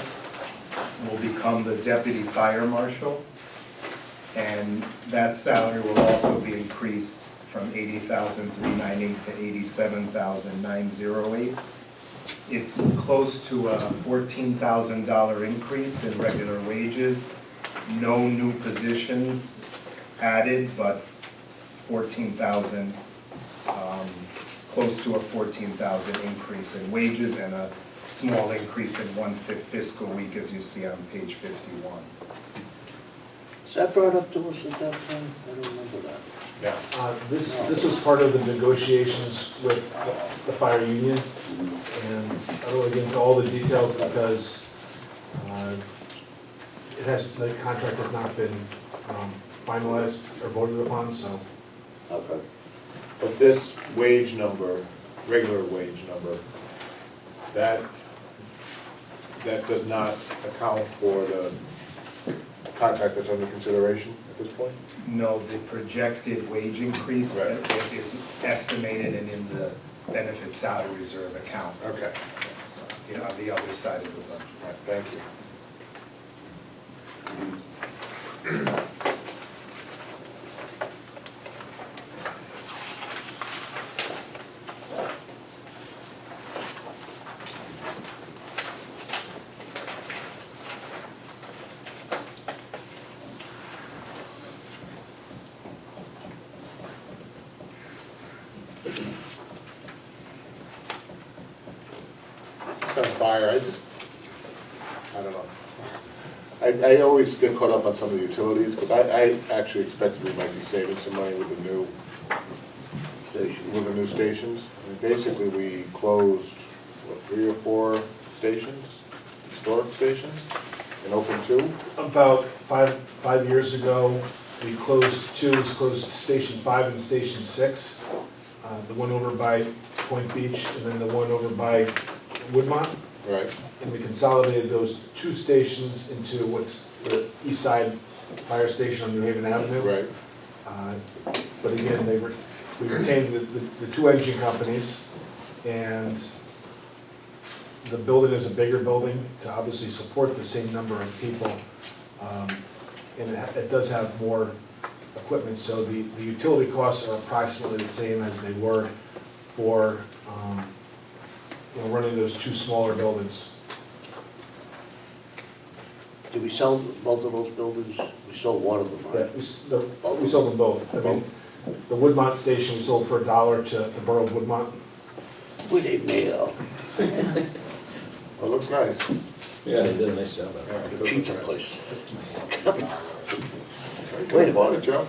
I: will become the deputy fire marshal. And that salary will also be increased from $80,398 to $87,908. It's close to a $14,000 increase in regular wages. No new positions added, but 14,000, close to a 14,000 increase in wages and a small increase in 1/5 fiscal week, as you see on page 51.
D: Is that brought up to us at that time? I don't remember that.
A: Yeah.
B: This was part of the negotiations with the fire union, and I don't want to get into all the details because the contract has not been finalized or voted upon, so.
D: Okay.
A: But this wage number, regular wage number, that does not account for the contract that's under consideration at this point?
I: No, the projected wage increase
A: Right.
I: is estimated and in the benefit salary reserve account.
A: Okay,
I: On the other side of the budget.
A: all right, thank you. Just on fire, I don't know. I always get caught up on some of the utilities, because I actually expected we might be saving some money with the new stations. And basically, we closed, what, 3 or 4 stations, historic stations, and opened 2?
B: About five years ago, we closed 2, we closed Station 5 and Station 6. The one over by Point Beach and then the one over by Woodmont.
A: Right.
B: And we consolidated those 2 stations into what's the East Side Fire Station on New Haven Avenue.
A: Right.
B: But again, we retained the 2 engine companies, and the building is a bigger building to obviously support the same number of people. And it does have more equipment, so the utility costs are approximately the same as they were for running those 2 smaller buildings.
D: Did we sell both of those buildings? We sold one of them,
B: Yeah,
D: right?
B: we sold them both. I mean, the Woodmont station we sold for $1 to the Borough of Woodmont.
D: We they made out.
A: Well, it looks nice.
H: Yeah, they did a nice job on
A: Yeah,
H: it.
A: it does
D: Pizza
A: look nice.
D: place.
A: Wait about it, Joe.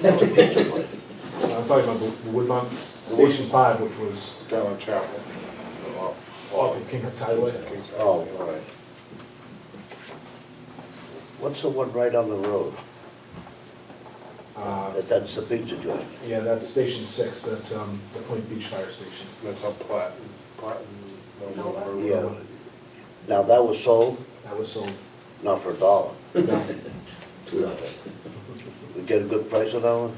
D: That's a pizza place.
B: I'm talking about the Woodmont Station 5, which was
A: Down on Chapel.
B: off of King Hut's Highway.
D: Oh, all right. What's the one right on the road? That's the pizza joint.
B: Yeah, that's Station 6, that's the Point Beach Fire Station.
A: That's up Platt, no, or
D: Yeah.
A: whatever.
D: Now, that was sold,
B: That was sold.
D: not for $1.
H: $2.
D: We get a good price on that one?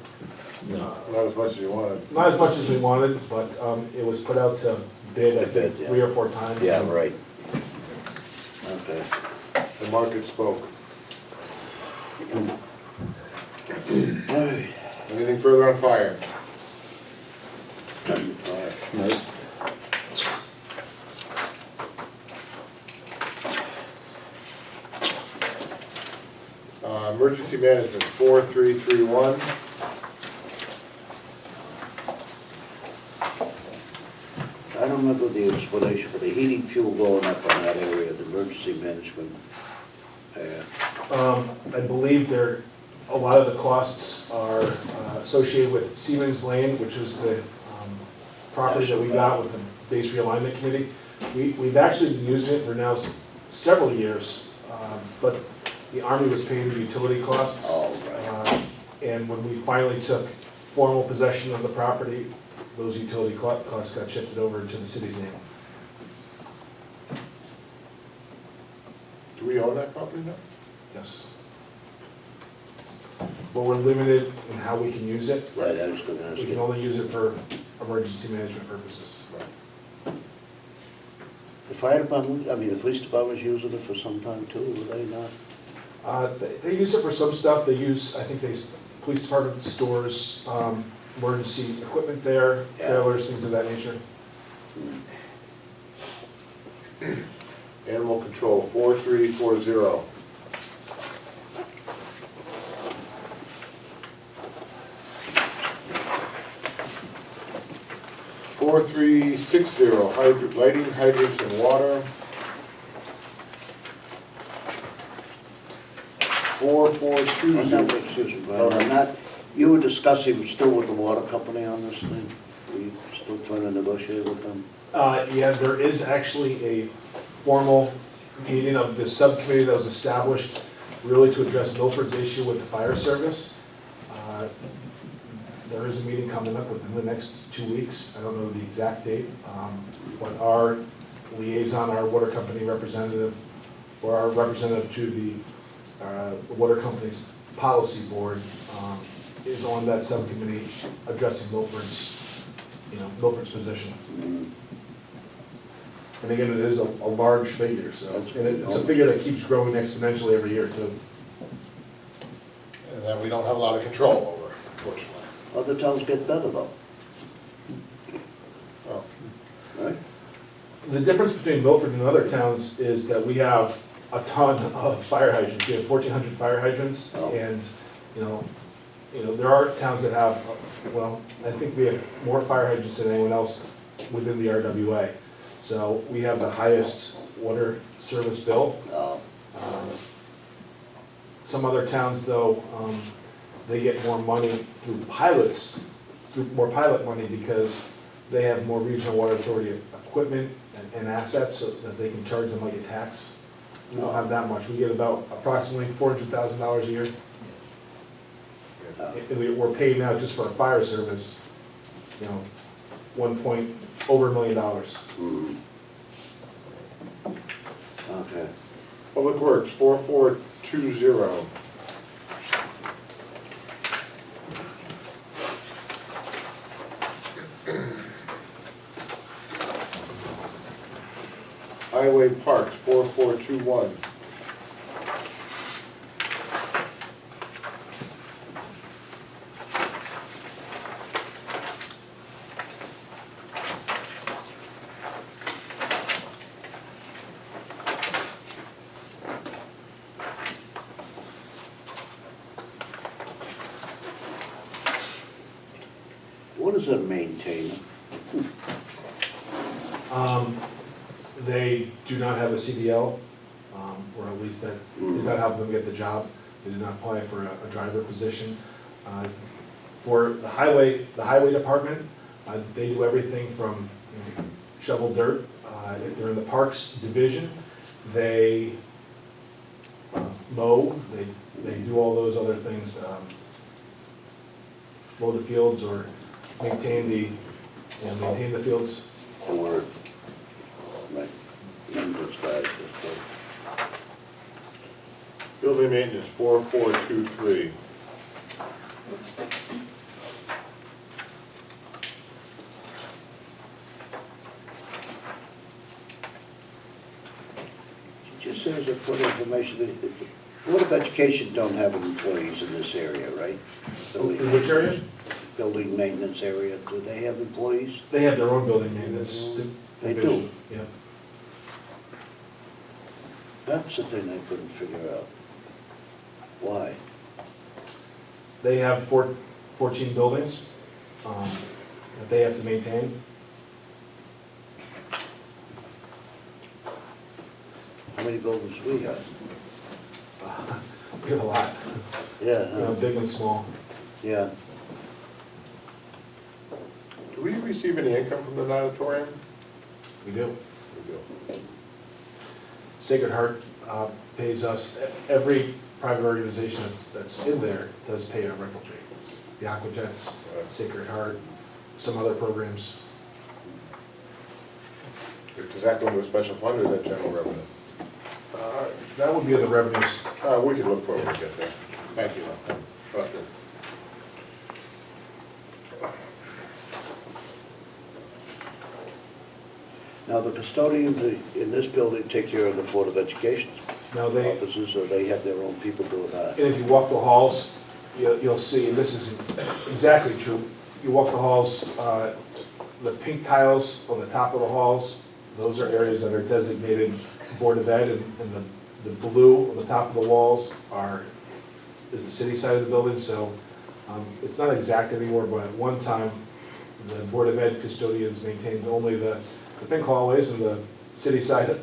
H: No.
A: Not as much as you wanted.
B: Not as much as we wanted, but it was put out to bid, I think,
D: Bid, yeah.
B: 3 or 4 times.
D: Yeah, right. Okay.
A: The market spoke.
D: All right.
A: Anything further on fire?
H: Right.
A: Emergency management, 4331.
D: I don't remember the explanation for the heating fuel going up on that area, the emergency management.
B: I believe a lot of the costs are associated with Siemens Lane, which is the property that we got with the base realignment committee. We've actually been using it for now several years, but the Army was paying the utility costs.
D: Oh, right.
B: And when we finally took formal possession of the property, those utility costs got shifted over into the city's name.
A: Do we own that property now?
B: Yes. But we're limited in how we can use it.
D: Right, I was gonna ask
B: We can
D: you.
B: only use it for emergency management purposes.
D: The fire department, I mean, the police department's using it for some time too, were they not?
B: They use it for some stuff. They use, I think police department stores, emergency equipment there,
D: Yeah.
B: trailers, things of that nature.
A: Animal control, 4340. Lighting, hydrants, and water. 4420.
D: Excuse me, Brian, I'm not, you were discussing still with the water company on this thing? Were you still trying to negotiate with them?
B: Yeah, there is actually a formal meeting of the subcommittee that was established really to address Milford's issue with the fire service. There is a meeting coming up within the next 2 weeks. I don't know the exact date, but our liaison, our water company representative, or our representative to the water company's policy board is on that subcommittee addressing Milford's position. And again, it is a large figure, so, and it's a figure that keeps growing exponentially every year too.
A: And that we don't have a lot of control over, unfortunately.
D: Other towns get better though,
A: Oh,
D: right?
B: The difference between Milford and other towns is that we have a ton of fire hydrants. We have 1,400 fire hydrants,
D: Oh.
B: and, there are towns that have, well, I think we have more fire hydrants than anyone else within the RWA. So we have the highest water service bill. Some other towns, though, they get more money through more pilot money because they have more regional water authority equipment and assets so that they can charge them like a tax. We don't have that much. We get about approximately $400,000 a year. And we're paying now just for our fire service, over $1 million.
D: Okay.
A: Public Works, 4420. Highway Parks, 4421.
D: What is a maintainer?
B: They do not have a CDL, or at least that did not help them get the job. They did not apply for a driver position. For the highway department, they do everything from shovel dirt. If they're in the Parks Division, they mow, they do all those other things, mow the fields or maintain the fields.
D: Or, right, members guys,
A: Building maintenance, 4423.
D: it just says that put information, the Board of Education don't have employees in this area, right?
B: In which area?
D: Building maintenance area, do they have employees?
B: They have their own building maintenance.
D: They do?
B: division. Yeah.
D: That's the thing I couldn't figure out. Why?
B: They have 14 buildings that they have to maintain.
D: How many buildings do we have?
B: We have a lot,
D: Yeah,
B: big and small.
D: yeah.
A: Do we receive any income from the auditorium?
B: We do.
A: We do.
B: Sacred Heart pays us, every private organization that's in there does pay a rental fee. The Aquajets, Sacred Heart, some other programs.
A: Does that go into a special fund or is that general revenue?
B: That would be in the revenues.
A: We can look for it when we get there. Thank you. Trust it.
D: Now, the custodians in this building take care of the Board of Education
B: Now, they,
D: offices, or they have their own people doing that?
B: and if you walk the halls, you'll see, and this is exactly true, you walk the halls, the pink tiles on the top of the halls, those are areas that are designated Board of Ed, and the blue on the top of the walls is the city side of the building, so it's not exact anymore, but at one time, the Board of Ed custodians maintained only the pink hallways, and the city side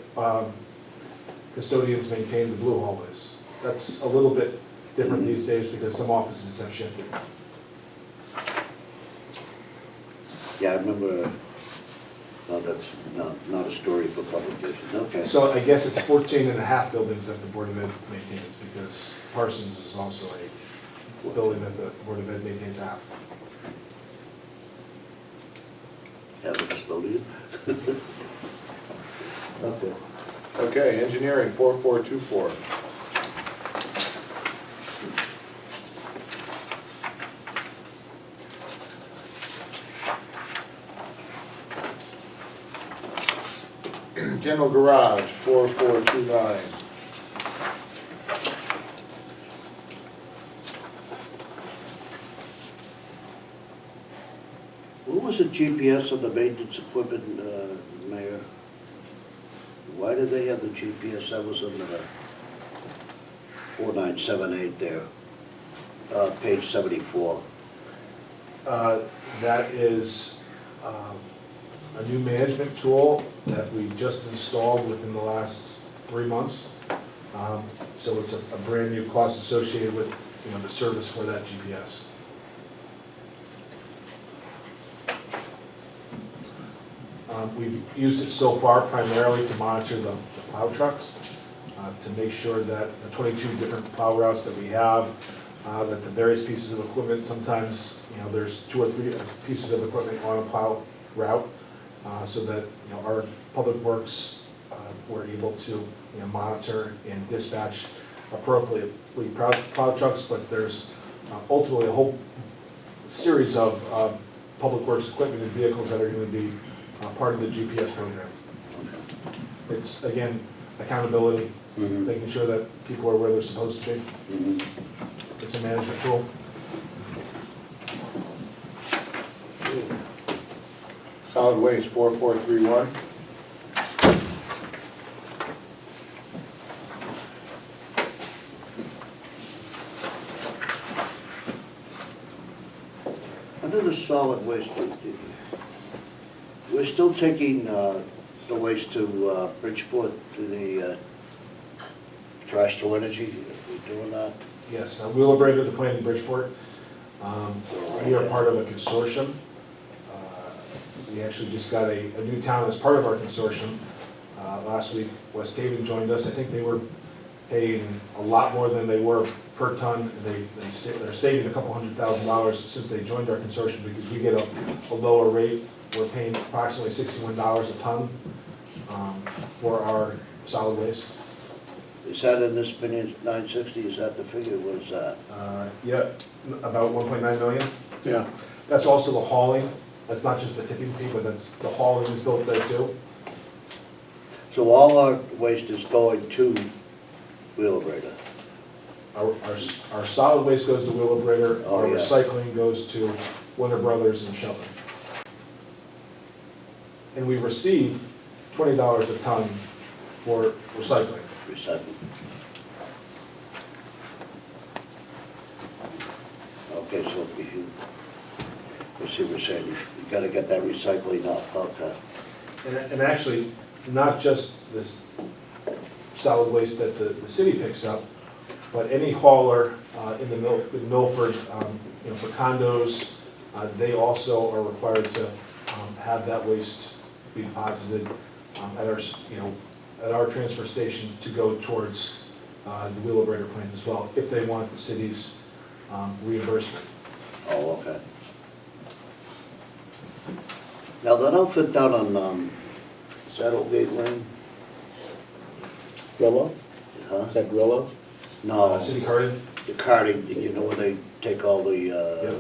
B: custodians maintained the blue hallways. That's a little bit different these days because some offices have shifted.
D: Yeah, I remember, no, that's not a story for publication, okay.
B: So I guess it's 14 and a half buildings that the Board of Ed maintains, because Parsons is also a building that the Board of Ed maintains half.
D: Have a custodian? Okay.
A: Okay, engineering, 4424. General garage, 4429.
D: What was the GPS of the maintenance equipment, Mayor? Why did they have the GPS? That was under the 4978 there, page 74.
B: That is a new management tool that we just installed within the last 3 months. So it's a brand new cost associated with, the service for that GPS. We've used it so far primarily to monitor the plow trucks, to make sure that the 22 different plow routes that we have, that the various pieces of equipment, sometimes, there's 2 or 3 pieces of equipment on a plow route, so that, our public works were able to, monitor and dispatch appropriately plow trucks, but there's ultimately a whole series of public works equipment and vehicles that are going to be part of the GPS program. It's, again, accountability, making sure that people are where they're supposed to be. It's a management tool.
A: Solid waste, 4431.
D: Under the solid waste, we're still taking the waste to Bridgeport, to the trash to energy, we're doing that?
B: Yes, Wheelabrator, the plant in Bridgeport. We are part of a consortium. We actually just got a new town as part of our consortium. Last week, West Haven joined us. I think they were paying a lot more than they were per ton. They're saving a couple $100,000 since they joined our consortium because we get a lower rate. We're paying approximately $61 a ton for our solid waste.
D: Is that in this opinion, 960, is that the figure, what is that?
B: Yeah, about 1.9 million.
C: Yeah.
B: That's also the hauling. That's not just the tipping fee, but that's, the hauling is built there too.
D: So all our waste is going to Wheelabrator?
B: Our solid waste goes to Wheelabrator,
D: Oh,
B: our
D: yeah.
B: recycling goes to Winter Brothers and Shelton. And we receive $20 a ton for recycling.
D: Recycling. Okay, so you see, we're saying you gotta get that recycling up, okay.
B: And actually, not just this solid waste that the city picks up, but any hauler in Milford, for condos, they also are required to have that waste be deposited at our transfer station to go towards the Wheelabrator plant as well, if they want the city's reimbursement.
D: Oh, okay. Now, that outfit down on Saddlegate Lane,
C: Grillo?
D: huh?
C: Is that Grillo?
D: No,
B: City carded?
D: the carting, you know, where they take all the
B: Yep.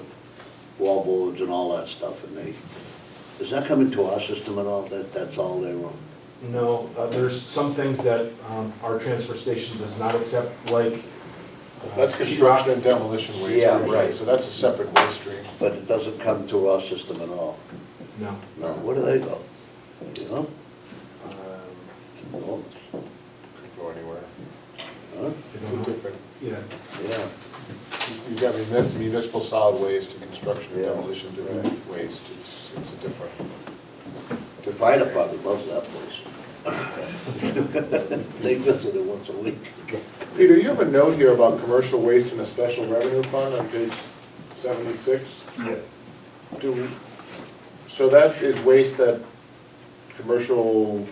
D: wall boards and all that stuff, and is that coming to our system at all? That's all they were?
B: No, there's some things that our transfer station does not accept, like
A: That's construction and demolition waste.
D: Yeah,
A: usually,
D: right.
A: So that's a separate waste stream.
D: But it doesn't come to our system at all?
B: No.
D: No, where do they go? You know?
B: Um,
A: Could go anywhere.
D: Huh?
B: I don't
A: Two
B: know.
A: different,
B: Yeah,
D: Yeah.
A: you've got municipal solid waste and construction and
D: Yeah.
A: demolition different waste. It's a different.
D: The fire department loves that place. They visit it once a week.
A: Peter, you have a note here about commercial waste in a special revenue fund on page 76.
I: Yes.
A: So that is waste that commercial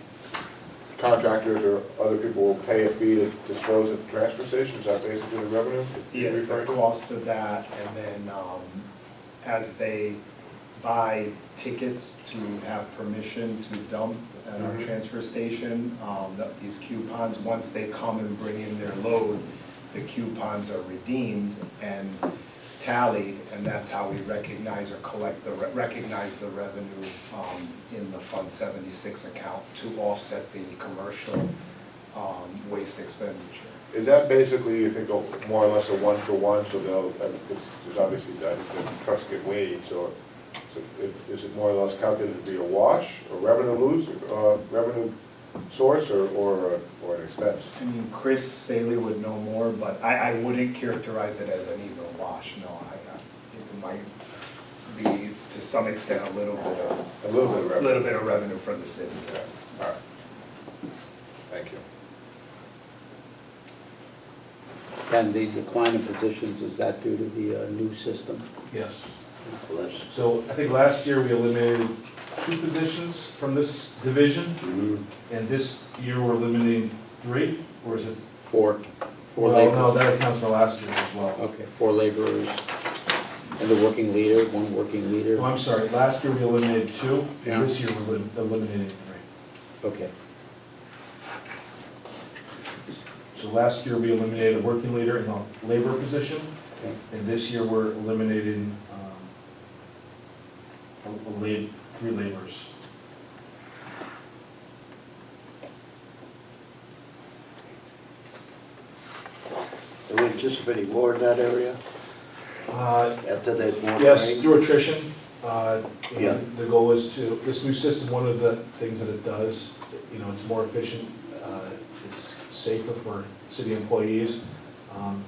A: contractors or other people will pay a fee to dispose at the transfer station? Is that basically the revenue? you're
I: Yes, the
A: referring to?
I: cost of that, and then as they buy tickets to have permission to dump at our
A: Mhm.
I: transfer station, these coupons, once they come and bring in their load, the coupons are redeemed and tallied, and that's how we recognize or recognize the revenue in the Fund 76 account to offset the commercial waste expenditure.
A: Is that basically, you think, more or less a one-for-one, so there's obviously that, the trucks get weighed, so is it more or less calculated to be a wash, or revenue source, or an expense?
I: I mean, Chris Saley would know more, but I wouldn't characterize it as an even wash, no. It might be, to some extent, a little bit of.
A: A little bit of revenue.
I: Little bit of revenue for the city.
A: Okay, all right. Thank you.
C: And the decline in positions, is that due to the new system?
B: yes.
D: Well, that's,
B: So I think last year we eliminated 2 positions from this division, and this year we're eliminating 3, or is it?
C: 4
B: Well,
C: laborers?
B: no, that accounts for last year as well.
C: Okay, 4 laborers, and the working leader, 1 working leader?
B: Oh, I'm sorry, last year we eliminated 2,
C: Yeah.
B: and this year we're eliminating 3.
C: Okay.
B: So last year we eliminated a working leader in the labor position,
C: Okay.
B: and this year we're eliminating 3 laborers.
D: are we anticipating more in that area
B: Uh,
D: after they've more
B: Yes,
D: trained?
B: through attrition.
D: Yeah.
B: And the goal is to, this new system, one of the things that it does, it's more efficient, it's safer for city employees. And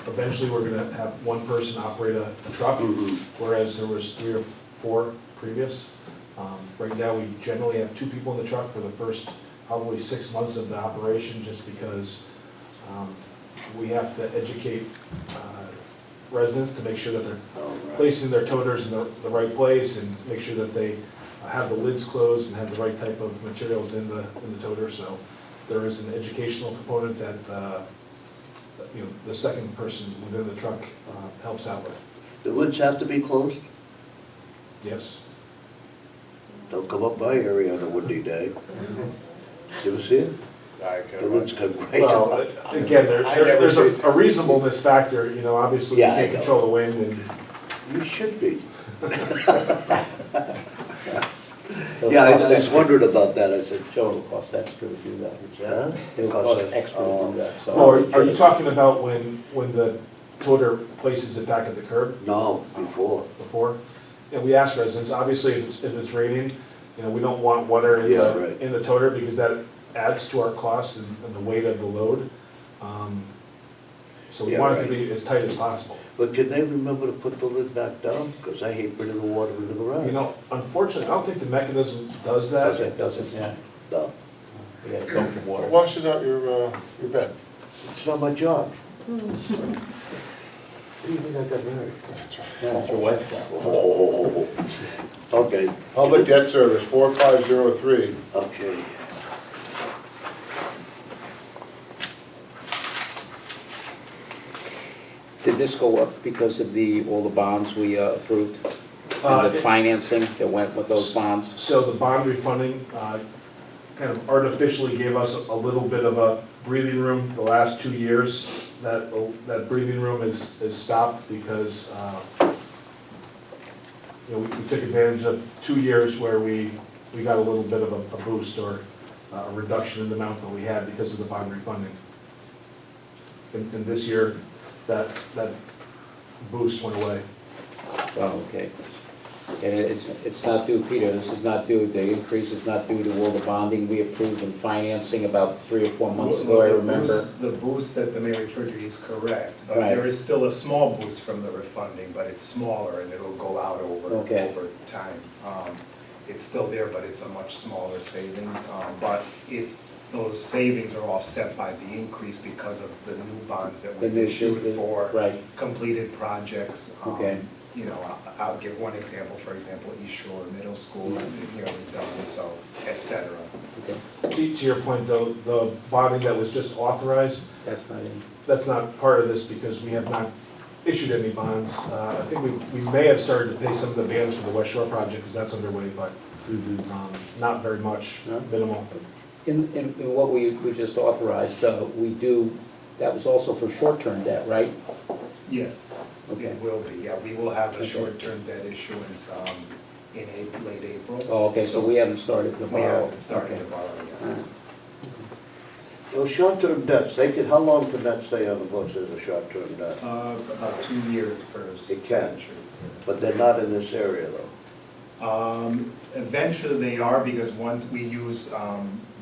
B: eventually, we're gonna have one person operate a truck, whereas there was 3 or 4 previous. Right now, we generally have 2 people in the truck for the first probably 6 months of the operation, just because we have to educate residents to make sure that they're placing their toters in the right place and make sure that they have the lids closed and have the right type of materials in the toter. So there is an educational component that, the second person within the truck helps out with.
D: The lids have to be closed?
B: Yes?
D: Don't come up my area on a windy day. You ever see it?
A: I
D: The lids
A: can,
D: come right
B: Well,
D: up.
B: again, there's
A: never
B: a reasonableness factor, obviously you
D: Yeah, I
B: can't
D: know.
B: control the wind and.
D: You should be.
C: It'll
D: Yeah, I
C: cost
D: was
C: extra.
D: wondering about that, I said,
C: Joe, it'll cost extra to do that.
D: huh?
C: It'll cost extra to do that, so.
B: Or are you talking about when the toter places it back at the curb
D: No, before.
B: before? And we ask residents, obviously, if it's raining, we don't want water in
D: Yeah, right.
B: the toter because that adds to our cost and the weight of the load. So we
D: Yeah,
B: want it to
D: right.
B: be as tight as possible.
D: But can they remember to put the lid back down? Because I hate bringing the water into the garage.
B: Unfortunately, I don't think the mechanism does that.
D: Does it, doesn't?
C: Yeah,
D: No,
C: you gotta dump the
A: it
C: water.
A: washes out your bed.
D: it's not my job. What do you think I got married?
C: No, it's your wife's job.
D: Oh, okay,
A: Public debt service, 4503.
D: okay.
C: Did this go up because of all the bonds we approved?
B: Uh,
C: And the
B: it-
C: financing that went with those bonds?
B: So the bond refunding kind of artificially gave us a little bit of a breathing room the last 2 years. That breathing room is stopped because, we took advantage of 2 years where we got a little bit of a boost or a reduction in the amount that we had because of the bond refunding. And this year, that boost went away.
C: Oh, okay. And it's not due, Peter, this is not due, the increase is not due to all the bonding we approved and financing about 3 or 4 months ago, I remember.
I: The boost that the mayor referred to is correct, but
C: Right.
I: there is still a small boost from the refunding, but it's smaller and it'll go out over
C: Okay.
I: time. It's still there, but it's a much smaller savings, but those savings are offset by the increase because of the new bonds that
C: The
I: we
C: new-
I: issued for
C: Right,
I: completed projects.
C: Okay.
I: I'll give one example, for example, East Shore Middle School, we've done, so, et cetera.
C: okay,
B: To your point, though, the bonding that was just authorized,
C: that's not in.
B: that's not part of this because we have not issued any bonds. I think we may have started to pay some of the bands for the West Shore project because that's underway, but not very much,
C: No?
B: minimal.
C: In what we just authorized, that was also for short-term debt, right?
I: Yes.
C: Okay.
I: It will be, yeah, we will have a
C: Okay.
I: short-term debt issuance in late April.
C: Oh, okay, so we haven't started to
I: We
C: borrow.
I: haven't started
C: Okay.
I: to borrow
C: All
I: yet.
C: right.
D: Those short-term debts, how long can that stay on the books as a short-term debt?
I: About 2 years per
D: It can.
I: signature.
D: But they're not in this area though.
I: Eventually they are, because once we use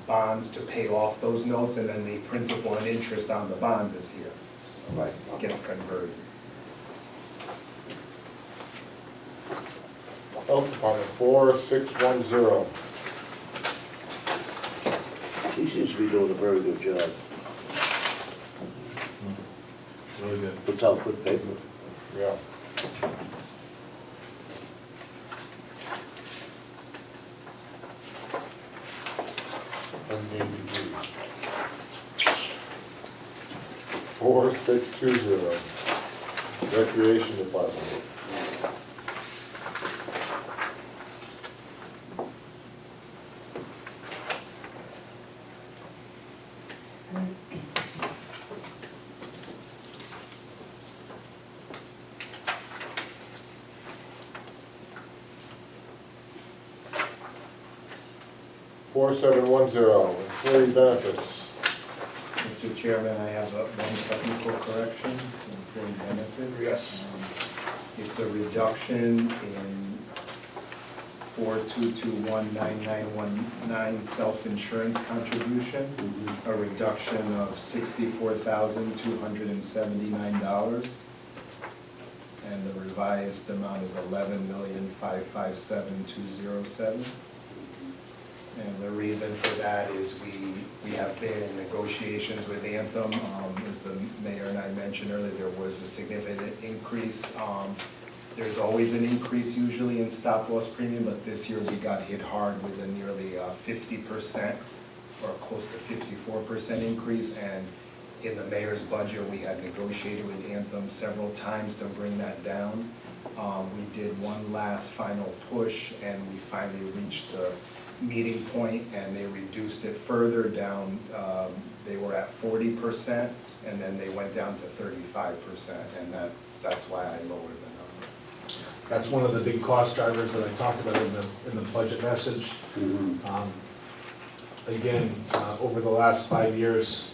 I: bonds to pay off those notes, and then the principal and interest on the bonds is here. So
D: Right.
I: it gets converted.
A: Health Department, 4610.
D: He seems to be doing a very good job.
B: Really good.
D: Puts out good paper.
A: Yeah.
D: And
A: 4620. Recreation Department. Four seven one zero, employee benefits.
I: Mr. Chairman, I have one technical correction in employee benefits.
A: Yes.
I: It's a reduction in 4221919 self-insurance contribution, a reduction of $64,279. And the revised amount is $11,557,207. And the reason for that is we have been in negotiations with Anthem. As the mayor and I mentioned earlier, there was a significant increase. There's always an increase usually in stop loss premium, but this year we got hit hard with a nearly 50% or close to 54% increase. And in the mayor's budget, we had negotiated with Anthem several times to bring that down. We did one last final push, and we finally reached the meeting point, and they reduced it further down. They were at 40%, and then they went down to 35%, and that's why I lowered the number.
B: That's one of the big cost drivers that I talked about in the budget message. Again, over the last 5 years,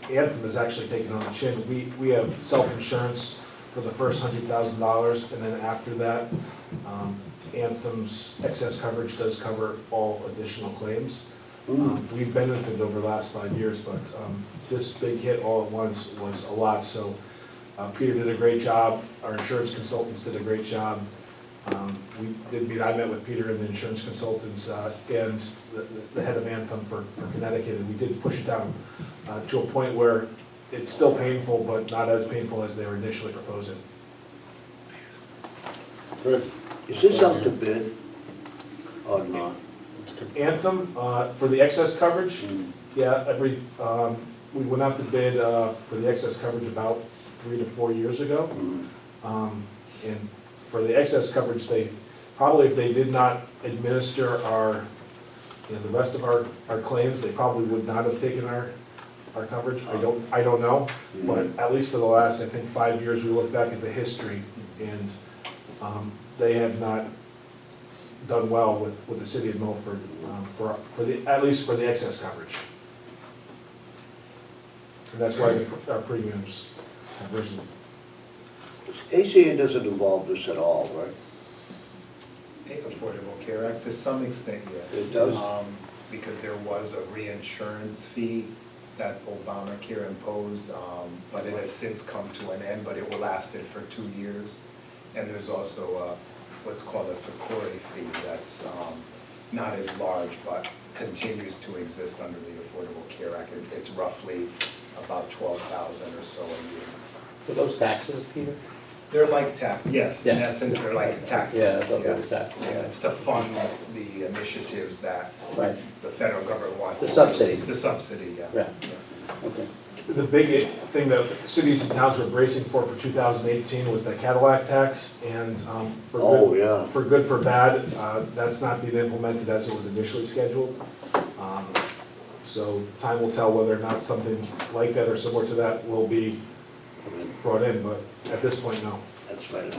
B: Anthem has actually taken on the chin. We have self-insurance for the first $100,000, and then after that, Anthem's excess coverage does cover all additional claims. We've benefited over the last 5 years, but this big hit all at once was a lot. So Peter did a great job. Our insurance consultants did a great job. We did meet. I met with Peter and the insurance consultants and the head of Anthem for Connecticut, and we did push it down to a point where it's still painful, but not as painful as they were initially proposing.
A: Good.
D: Is this out to bid or not?
B: Anthem, for the excess coverage, yeah, we went out to bid for the excess coverage about 3 to 4 years ago. And for the excess coverage, they probably, if they did not administer the rest of our claims, they probably would not have taken our coverage. I don't know, but at least for the last, I think, 5 years, we look back at the history, and they have not done well with the city of Milford at least for the excess coverage. And that's why our premiums have risen.
D: ACA doesn't involve this at all, right?
I: Affordable Care Act, to some extent, yes.
D: It does?
I: Because there was a reinsurance fee that Obamacare imposed, but it has since come to an end, but it lasted for 2 years. And there's also what's called a PCORI fee that's not as large, but continues to exist under the Affordable Care Act. It's roughly about $12,000 or so a year.
C: For those taxes, Peter?
I: They're like tax, yes, in
C: Yeah.
I: essence, they're like tax.
C: Yeah, that's what
I: yes.
C: it's tax.
I: Yeah, it's to fund the initiatives that
C: Right,
I: the federal government wants.
C: The
I: to do.
C: subsidy.
I: The subsidy, yeah.
C: right, okay.
B: The big thing that cities and towns were bracing for 2018 was the Cadillac tax, and for
D: Oh,
B: good,
D: yeah.
B: for good, for bad, that's not being implemented as it was initially scheduled. So time will tell whether or not something like that or similar to that will be brought in, but at this point, no.
D: That's right.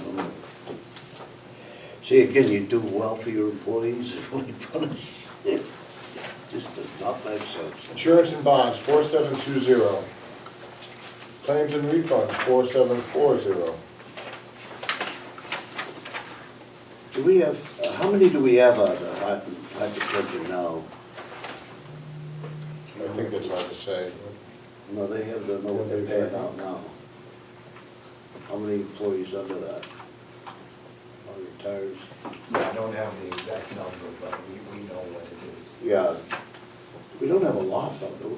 D: See, again, you do well for your employees, it just does not make sense.
A: Insurance and bonds, 4720. Claims and refunds, 4740.
D: Do we have, how many do we have on hypertension now?
A: I think that's hard to say.
D: No, they have, don't know what they're paying out now. How many employees under that? Are retired?
I: Yeah, I don't have the exact number, but we know what it is.
D: Yeah. We don't have a lot though, do we?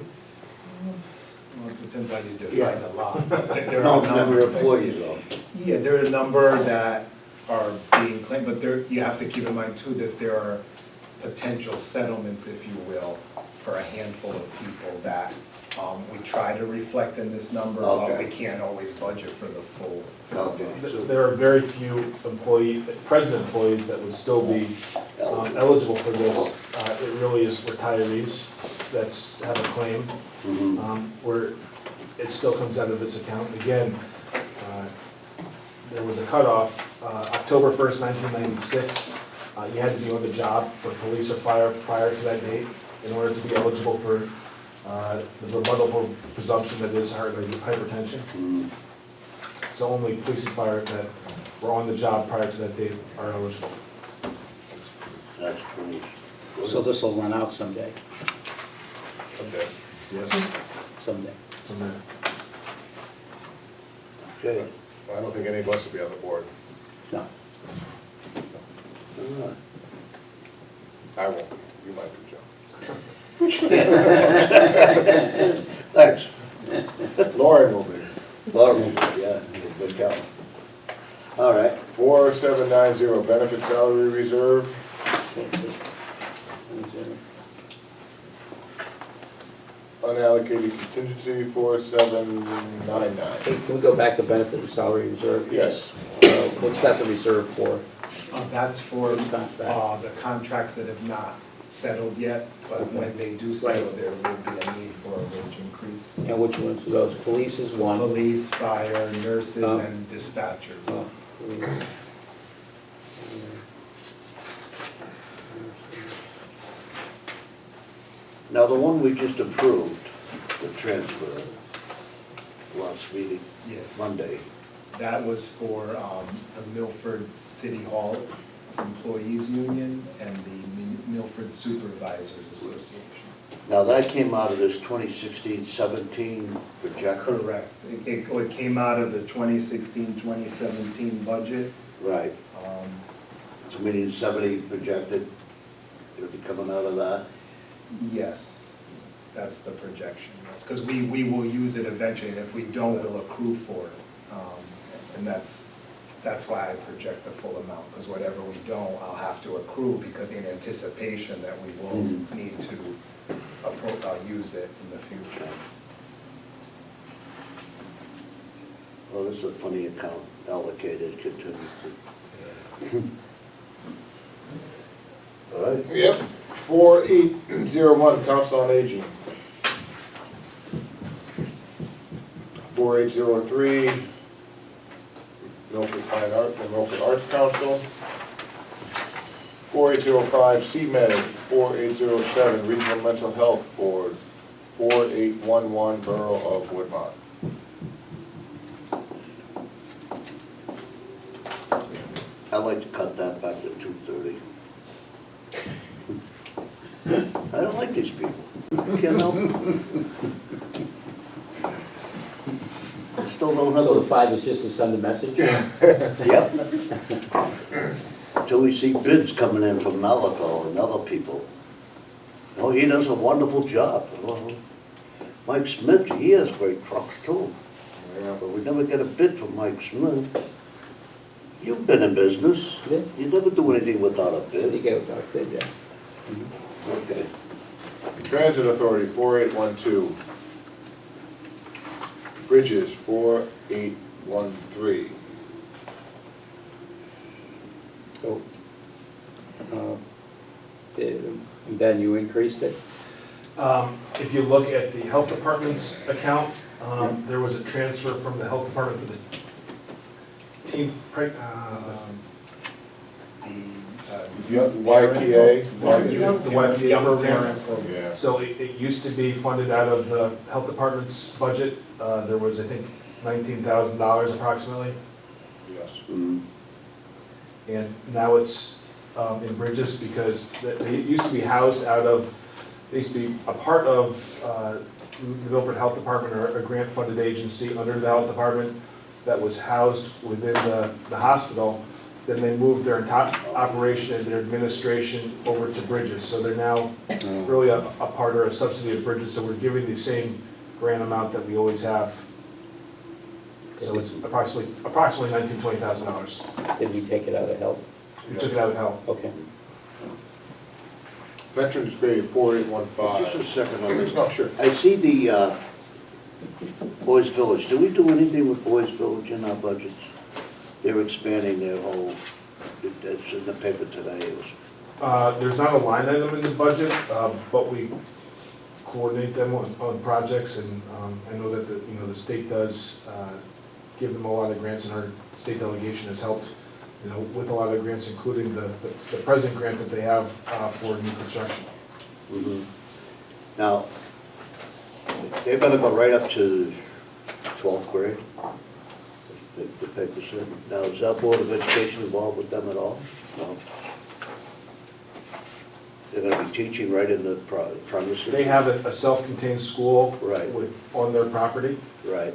I: Well, it depends how you
D: Yeah.
I: define a lot. There
D: No,
I: are a
D: number of
I: of
D: employees though.
I: Yeah, there are a number that are being claimed, but you have to keep in mind too that there are potential settlements, if you will, for a handful of people that we try to reflect in this number, but
D: Okay.
I: we can't always budget for the full.
D: Okay. So
B: There are very few present employees that would still be eligible for this. It really is retirees that's have a claim, where it still comes out of this account. Again, there was a cutoff, October 1st, 1996. You had to be on the job for police or fire prior to that date in order to be eligible for the rebuttable presumption that is hypertension. So only police and fire that were on the job prior to that date are eligible.
D: That's 20.
C: So this will run out someday,
A: Okay.
B: Yes.
C: someday.
D: Okay.
A: I don't think any of us will be on the board.
C: No.
D: All right.
A: I won't. You might be, Joe.
D: Thanks.
A: Lauren will be.
D: Laura, yeah, good job. All right.
A: 4790, benefit salary reserve. Unallocated contingency, 4799.
C: Hey, can we go back to benefit and salary reserve?
A: Yes.
C: What's that the reserve for?
I: That's for
C: Which contract?
I: the contracts that have not settled yet, but when they do settle,
C: Right.
I: there will be a need for a wage increase.
C: And which ones are those? Police is one.
I: Police, fire, nurses,
C: Oh.
I: and dispatchers.
C: Oh, police.
D: Now, the one we just approved, the transfer, last meeting,
I: Yes.
D: Monday.
I: That was for the Milford City Hall Employees Union and the Milford Supervisors Association.
D: Now, that came out of this 2016-17 project.
I: Correct. It came out of the 2016-2017 budget.
D: Right.
I: Um,
D: So meaning 70 projected, it'll be coming out of that.
I: Yes, that's the projection, because we will use it eventually, and if we don't, we'll accrue for it. And that's why I project the full amount, because whatever we don't, I'll have to accrue, because in anticipation that we will need to use it in the future.
D: Well, this is a funny account, allocated contingency. All right.
A: Yep. 4801, Council on Aging. 4803, Milford Fine Art, the Milford Arts Council. 4805, CMed. 4807, Regional Mental Health Board. 4811, Borough of Woodmont.
D: I'd like to cut that back to 230. I don't like these people. I can't help it. I still don't have
C: So the
D: a,
C: 5 is just to send a message?
D: yep. Until we see bids coming in from Malaco and other people. Oh, he does a wonderful job. Well, Mike Smith, he has great trucks too.
A: Yeah.
D: But we never get a bid from Mike Smith. You've been in business.
C: Yeah.
D: You never do anything without a
C: You
D: bid.
C: get it, did ya?
D: Okay.
A: Transit Authority, 4812. Bridges, 4813.
C: So, then you increased it?
B: If you look at the health department's account, there was a transfer from the health department for the team,
A: YPA.
B: the YPA program.
A: Yeah.
B: So it used to be funded out of the health department's budget. There was, I think, $19,000 approximately.
A: Yes.
D: Mm.
B: And now it's in Bridges because they used to be housed out of, they used to be a part of the Milford Health Department or a grant-funded agency under the health department that was housed within the hospital. Then they moved their entire operation and their administration over to Bridges. So they're now really a part or a subsidy of Bridges, so we're giving the same grant amount that we always have. So it's approximately $19,000, $20,000.
C: Did we take it out of health?
B: We took it out of health.
C: Okay.
A: Veterans Grade, 4815.
D: Just a second on this.
A: No, sure.
D: I see the Boys Village. Do we do anything with Boys Village in our budgets? They're expanding their whole, it's in the paper today. It was,
B: There's not a line item in the budget, but we coordinate them on projects, and I know that the state does give them a lot of grants, and our state delegation has helped, with a lot of grants, including the present grant that they have for new construction.
D: Now, they're gonna go right up to 12th grade? The paper said. Now, is our Board of Education involved with them at all? No? They're gonna be teaching right in the premises?
B: They have a self-contained school
D: Right.
B: on their property.
D: Right,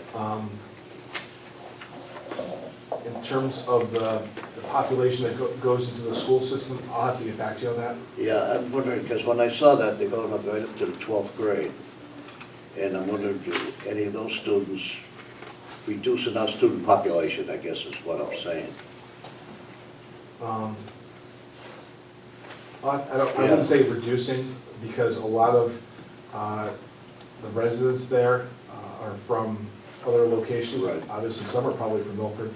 B: In terms of the population that goes into the school system, I'll have to get back to you on that.
D: yeah, I'm wondering, because when I saw that, they're going up right up to the 12th grade. And I'm wondering, do any of those students, reducing our student population, I guess is what I'm saying.
B: I wouldn't say reducing, because a lot of the residents there are from other locations.
D: Right.
B: Obviously, some are probably from Milford,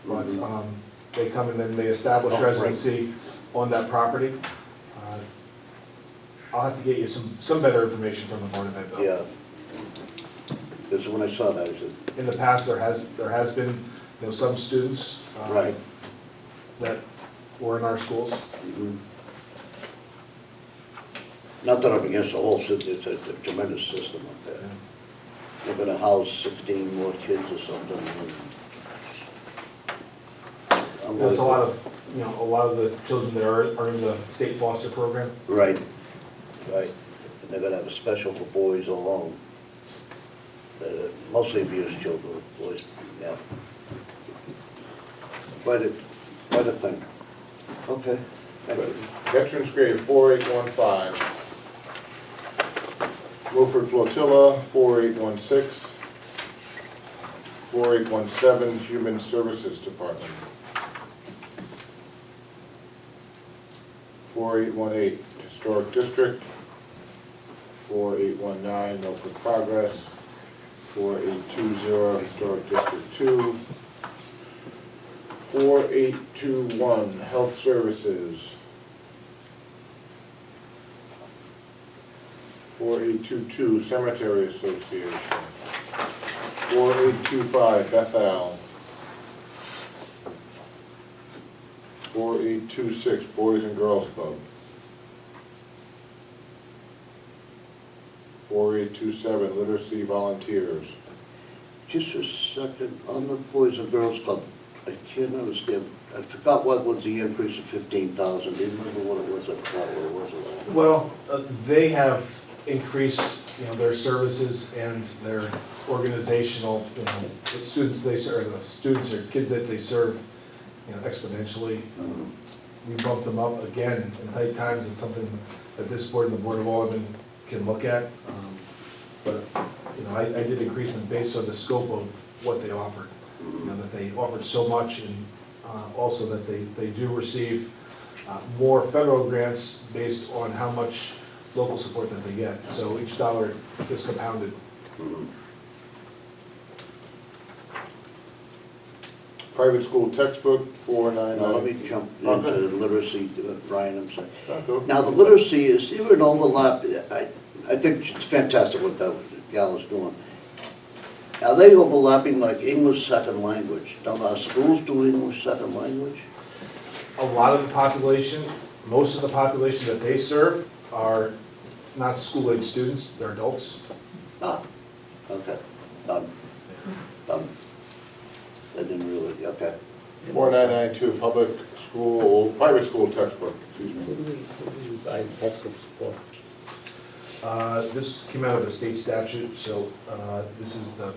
B: but
D: Mhm.
B: they come and then they establish
D: Oh, right.
B: residency on that property. I'll have to get you some better information from the Board of Ed, Bill.
D: Yeah. Because when I saw that, I said,
B: In the past, there has been, some students
D: right.
B: that were in our schools.
D: Mhm. Not that I'm against the whole system, it's a tremendous system up there. They're gonna house 16 more kids or something. And
B: There's a lot of the children that are in the state foster program.
D: Right, right. And they're gonna have a special for boys alone. Mostly abused children, boys, yeah. Quite a thing. Okay, thank you.
A: Veterans grade 4815. Milford Flotilla 4816. 4817 Human Services Department. 4818 Historic District. 4819 Milford Progress. 4820 Historic District 2. 4821 Health Services. 4822 Cemetery Association. 4825 Bethel. 4826 Boys and Girls Club. 4827 Literacy Volunteers.
D: Just a second, on the Boys and Girls Club, I can't understand, I forgot what was the increase of 15,000, do you remember what it was, I forgot what it was.
B: Well, they have increased, their services and their organizational, the students they serve, the students or kids that they serve, exponentially. We bumped them up again in tight times. It's something that this board and the Board of Aldermen can look at. But, I did increase them based on the scope of what they offered. That they offered so much, and also that they do receive more federal grants based on how much local support that they get. So each dollar is compounded.
A: Private school textbook,
D: Now, let me
A: 499.
D: jump
A: Okay.
D: into literacy, Ryan, I'm sorry.
A: Go.
D: Now, the literacy, is there an overlap? I think it's fantastic what that gal is doing. Are they overlapping like English second language? Don't our schools do English second language?
B: A lot of the population, most of the population that they serve are not school-age students, they're adults.
D: Ah, okay, done. I didn't really, okay.
A: 4992 public school, private school textbook, excuse me.
C: Who do we buy textbooks for?
B: This came out of the state statute, so this is the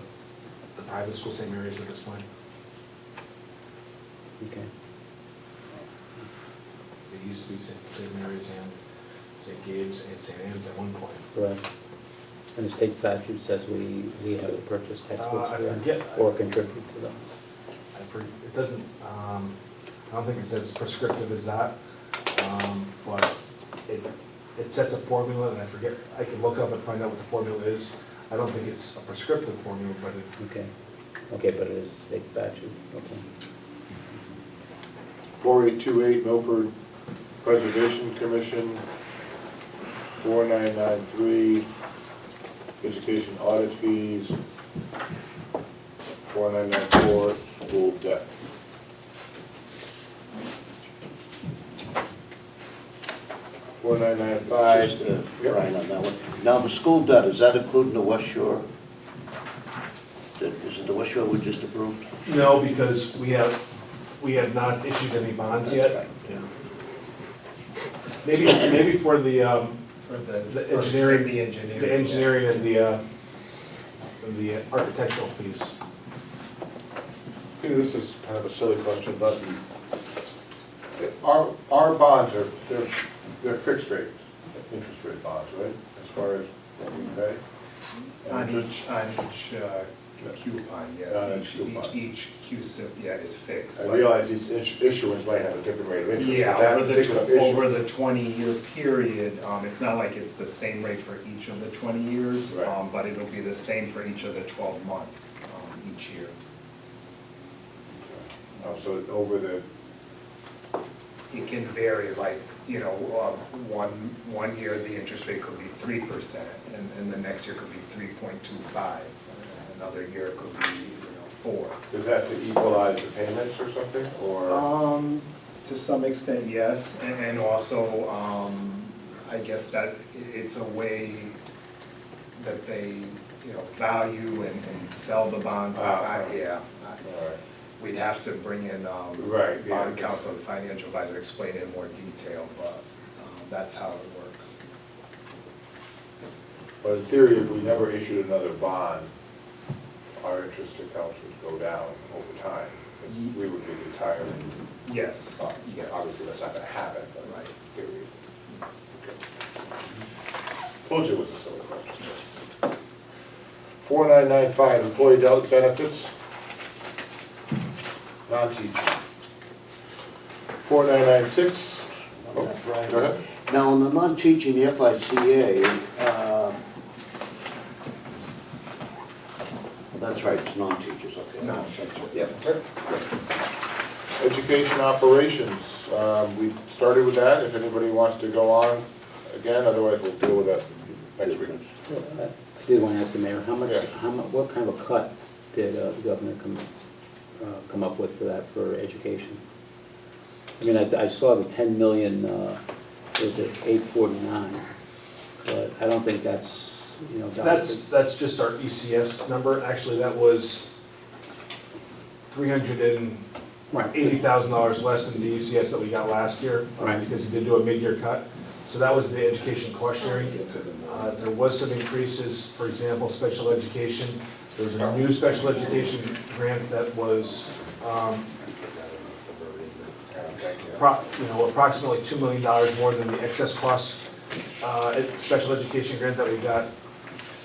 B: private school St. Mary's at this point.
C: Okay.
B: It used to be St. Mary's and St. Gabe's and St. Anne's at one point.
C: Right. And the state statute says we have to purchase textbooks
B: I
C: for them
B: forget.
C: or contribute to them.
B: It doesn't, I don't think it's as prescriptive as that, but it sets a formula, and I forget, I can look up and find out what the formula is. I don't think it's a prescriptive formula, but
C: Okay. Okay, but it is a state statute, okay.
A: 4828 Milford Preservation Commission. 4993 education audit fees. 4994 school debt.
D: Just,
A: 4995.
D: Ryan, on that one. Now, the school debt, is that including the West Shore? Is it the West Shore we just approved?
B: no, because we have not issued any bonds
D: That's
B: yet.
D: right.
B: Yeah. maybe for the
I: For the
B: The
I: first,
B: engineering-
I: the engineering.
B: the engineering and the architectural fees.
A: Peter, this is kind of a silly question, but our bonds are, they're fixed rate, interest rate bonds, right? As far as what we pay?
I: On
A: And
I: each coupon, yes,
A: coupon.
I: each CUSIP, yeah, is fixed.
A: I
I: but-
A: realize each issuance might have a different rate of interest. but
I: Yeah,
A: that
I: over
A: particular
I: over
A: issue-
I: the 20-year period, it's not like it's the same rate for each of the 20 years,
A: Right.
I: but it'll be the same for each of the 12 months, each year.
A: So over the,
I: It can vary, like, one year, the interest rate could be 3%, and the next year could be 3.25. Another year it could be, 4.
A: is that to equalize the payments or something, or?
I: To some extent, yes, and also, I guess that it's a way that they, value and sell the bonds. Yeah.
A: All right.
I: We'd have to bring in,
A: Right, yeah.
I: bond counsel, the financial advisor, explain it in more detail, but, that's how it works.
A: But in theory, if we never issued another bond, our interest accounts would go down over time, because we would be entirely,
I: Yes, yes.
A: obviously that's not gonna happen, but
I: Right.
A: in theory. Told you it was a silly question. 4995, employee benefits, non-teaching. 4996, oh,
D: That's right.
A: go ahead.
D: Now, on the non-teaching, the FICA, that's right, it's non-teachers, okay.
I: No.
D: Yep.
A: Education operations, we started with that, if anybody wants to go on again, otherwise we'll deal with that next week.
C: I did want to ask the mayor,
A: Yeah.
C: what kind of a cut did the governor come up with for that, for education? I mean, I saw the 10 million, was it 849, but I don't think that's,
B: That's just our ECS number. Actually, that was $380,000 less than the ECS that we got last year,
C: Right.
B: because he did do a mid-year cut. So that was the education questionnaire. There was some increases, for example, special education. There was a new special education grant that was, approximately $2 million more than the excess cost special education grant that we got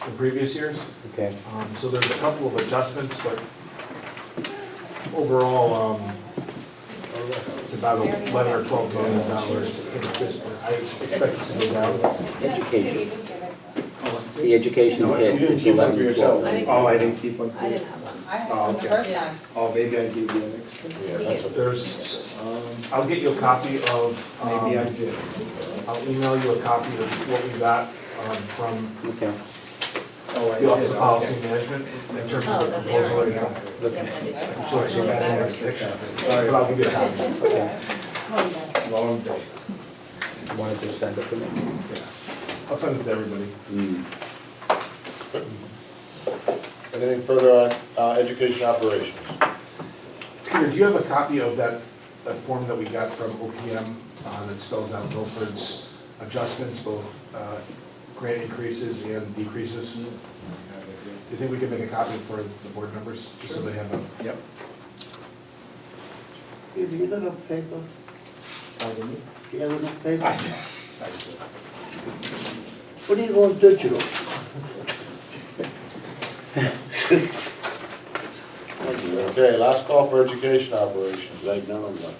B: in previous years.
C: Okay.
B: So there's a couple of adjustments, but overall, it's about 11 or 12 million dollars. I expect it to go down.
C: Education. The educational hit
A: You didn't
C: is
A: keep one for
C: 11,
A: yourself.
C: 12.
I: Oh, I didn't keep one for
J: I
I: you?
J: didn't have one. I
I: Oh,
J: heard some the
I: okay.
J: first time.
I: Oh, maybe I gave you an extra.
A: Yeah, that's a-
B: There's, I'll get you a copy of,
I: Maybe I did.
B: I'll email you a copy of what we got from
C: Okay.
I: Oh, I
B: the Office
I: did,
B: of Policy
I: okay.
B: Management in terms
J: Oh,
B: of the
J: that they
B: proposal.
J: are.
B: But
J: Yes, I did.
B: I'll give you a copy.
C: Okay.
I: Long day.
C: You wanted to send it to me?
B: I'll send it to everybody.
A: Anything further on education operations?
B: Peter, do you have a copy of that form that we got from OPM that spells out Milford's adjustments, both grant increases and decreases? Do you think we can make a copy for the board members, just so they have a?
I: Yep.
D: Have you got enough paper?
I: Pardon me?
D: Do you have enough paper?
I: I do.
D: What are you going digital?
A: Okay, last call for education operations.
D: Right now, I'm not.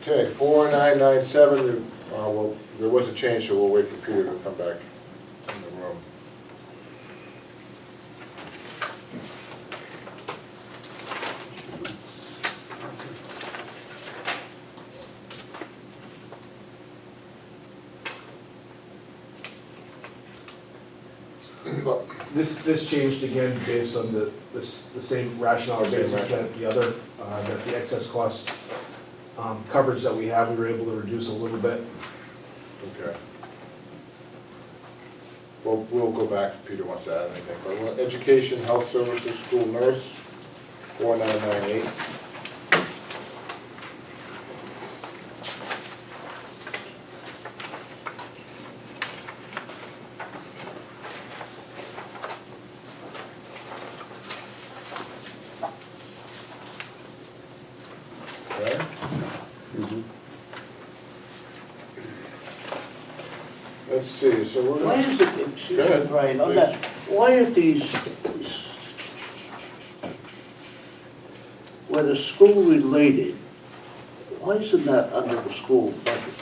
A: Okay, 4997, well, there was a change, so we'll wait for Peter to come back in the room. Well,
B: This changed again based on the same rationale
A: Same
B: basis
A: rationale.
B: that the other, that the excess cost coverage that we have, we were able to reduce a little bit.
A: Okay. Well, we'll go back if Peter wants to add anything, but education, health services, school nurse, 4998. Let's see, so we're
D: Why
A: gonna,
D: is it, excuse
A: Go ahead,
D: me, Brian, on
A: please.
D: that, why are these, where the school related, why isn't that under the school budget?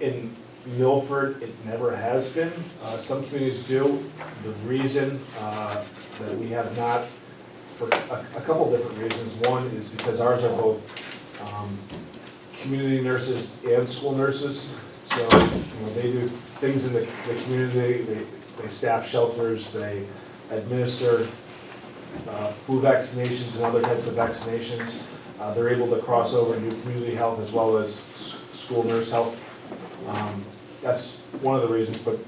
B: In Milford, it never has been. Some communities do. The reason that we have not, for a couple different reasons. One is because ours are both community nurses and school nurses. So, they do things in the community, they staff shelters, they administer flu vaccinations and other types of vaccinations. They're able to cross over and do community health as well as school nurse health. That's one of the reasons, but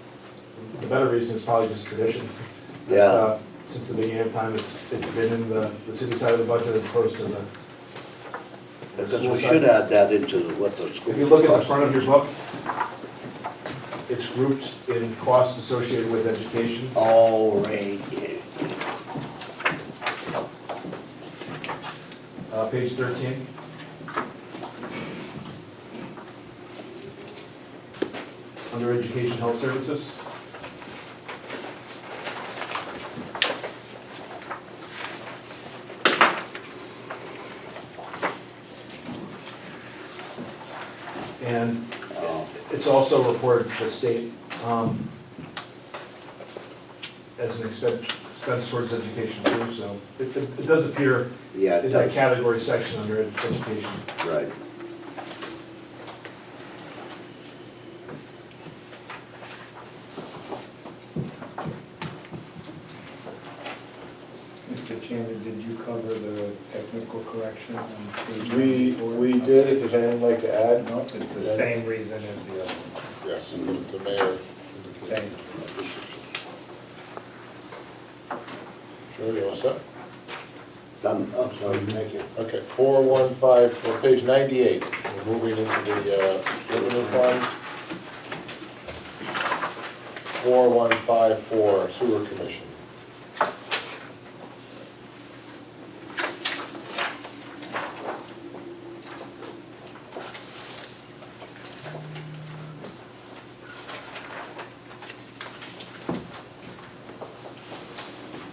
B: the better reason is probably just tradition.
D: Yeah.
B: Since the beginning of time, it's been in the city side of the budget as opposed to the
D: Because
B: school
D: we
B: side.
D: should add that into what the school.
B: If you look at the front of your book, it's grouped in costs associated with education.
D: Oh, right, yeah.
B: Page 13. Under education health services. And it's also reported to the state as an expense towards education too, so it does appear
D: Yeah, it
B: in that
D: does,
B: category section under education.
D: right.
I: Mr. Chairman, did you cover the technical correction on page
A: we
I: 94?
A: did, if there's anything like to add?
I: No, it's the same reason as the other.
A: Yes, the mayor.
I: Thank you.
A: Sure, you all set?
D: Done, oh, sorry, thank you.
A: Okay, 415, for page 98, we're moving into the revenue fund. 4154, sewer commission.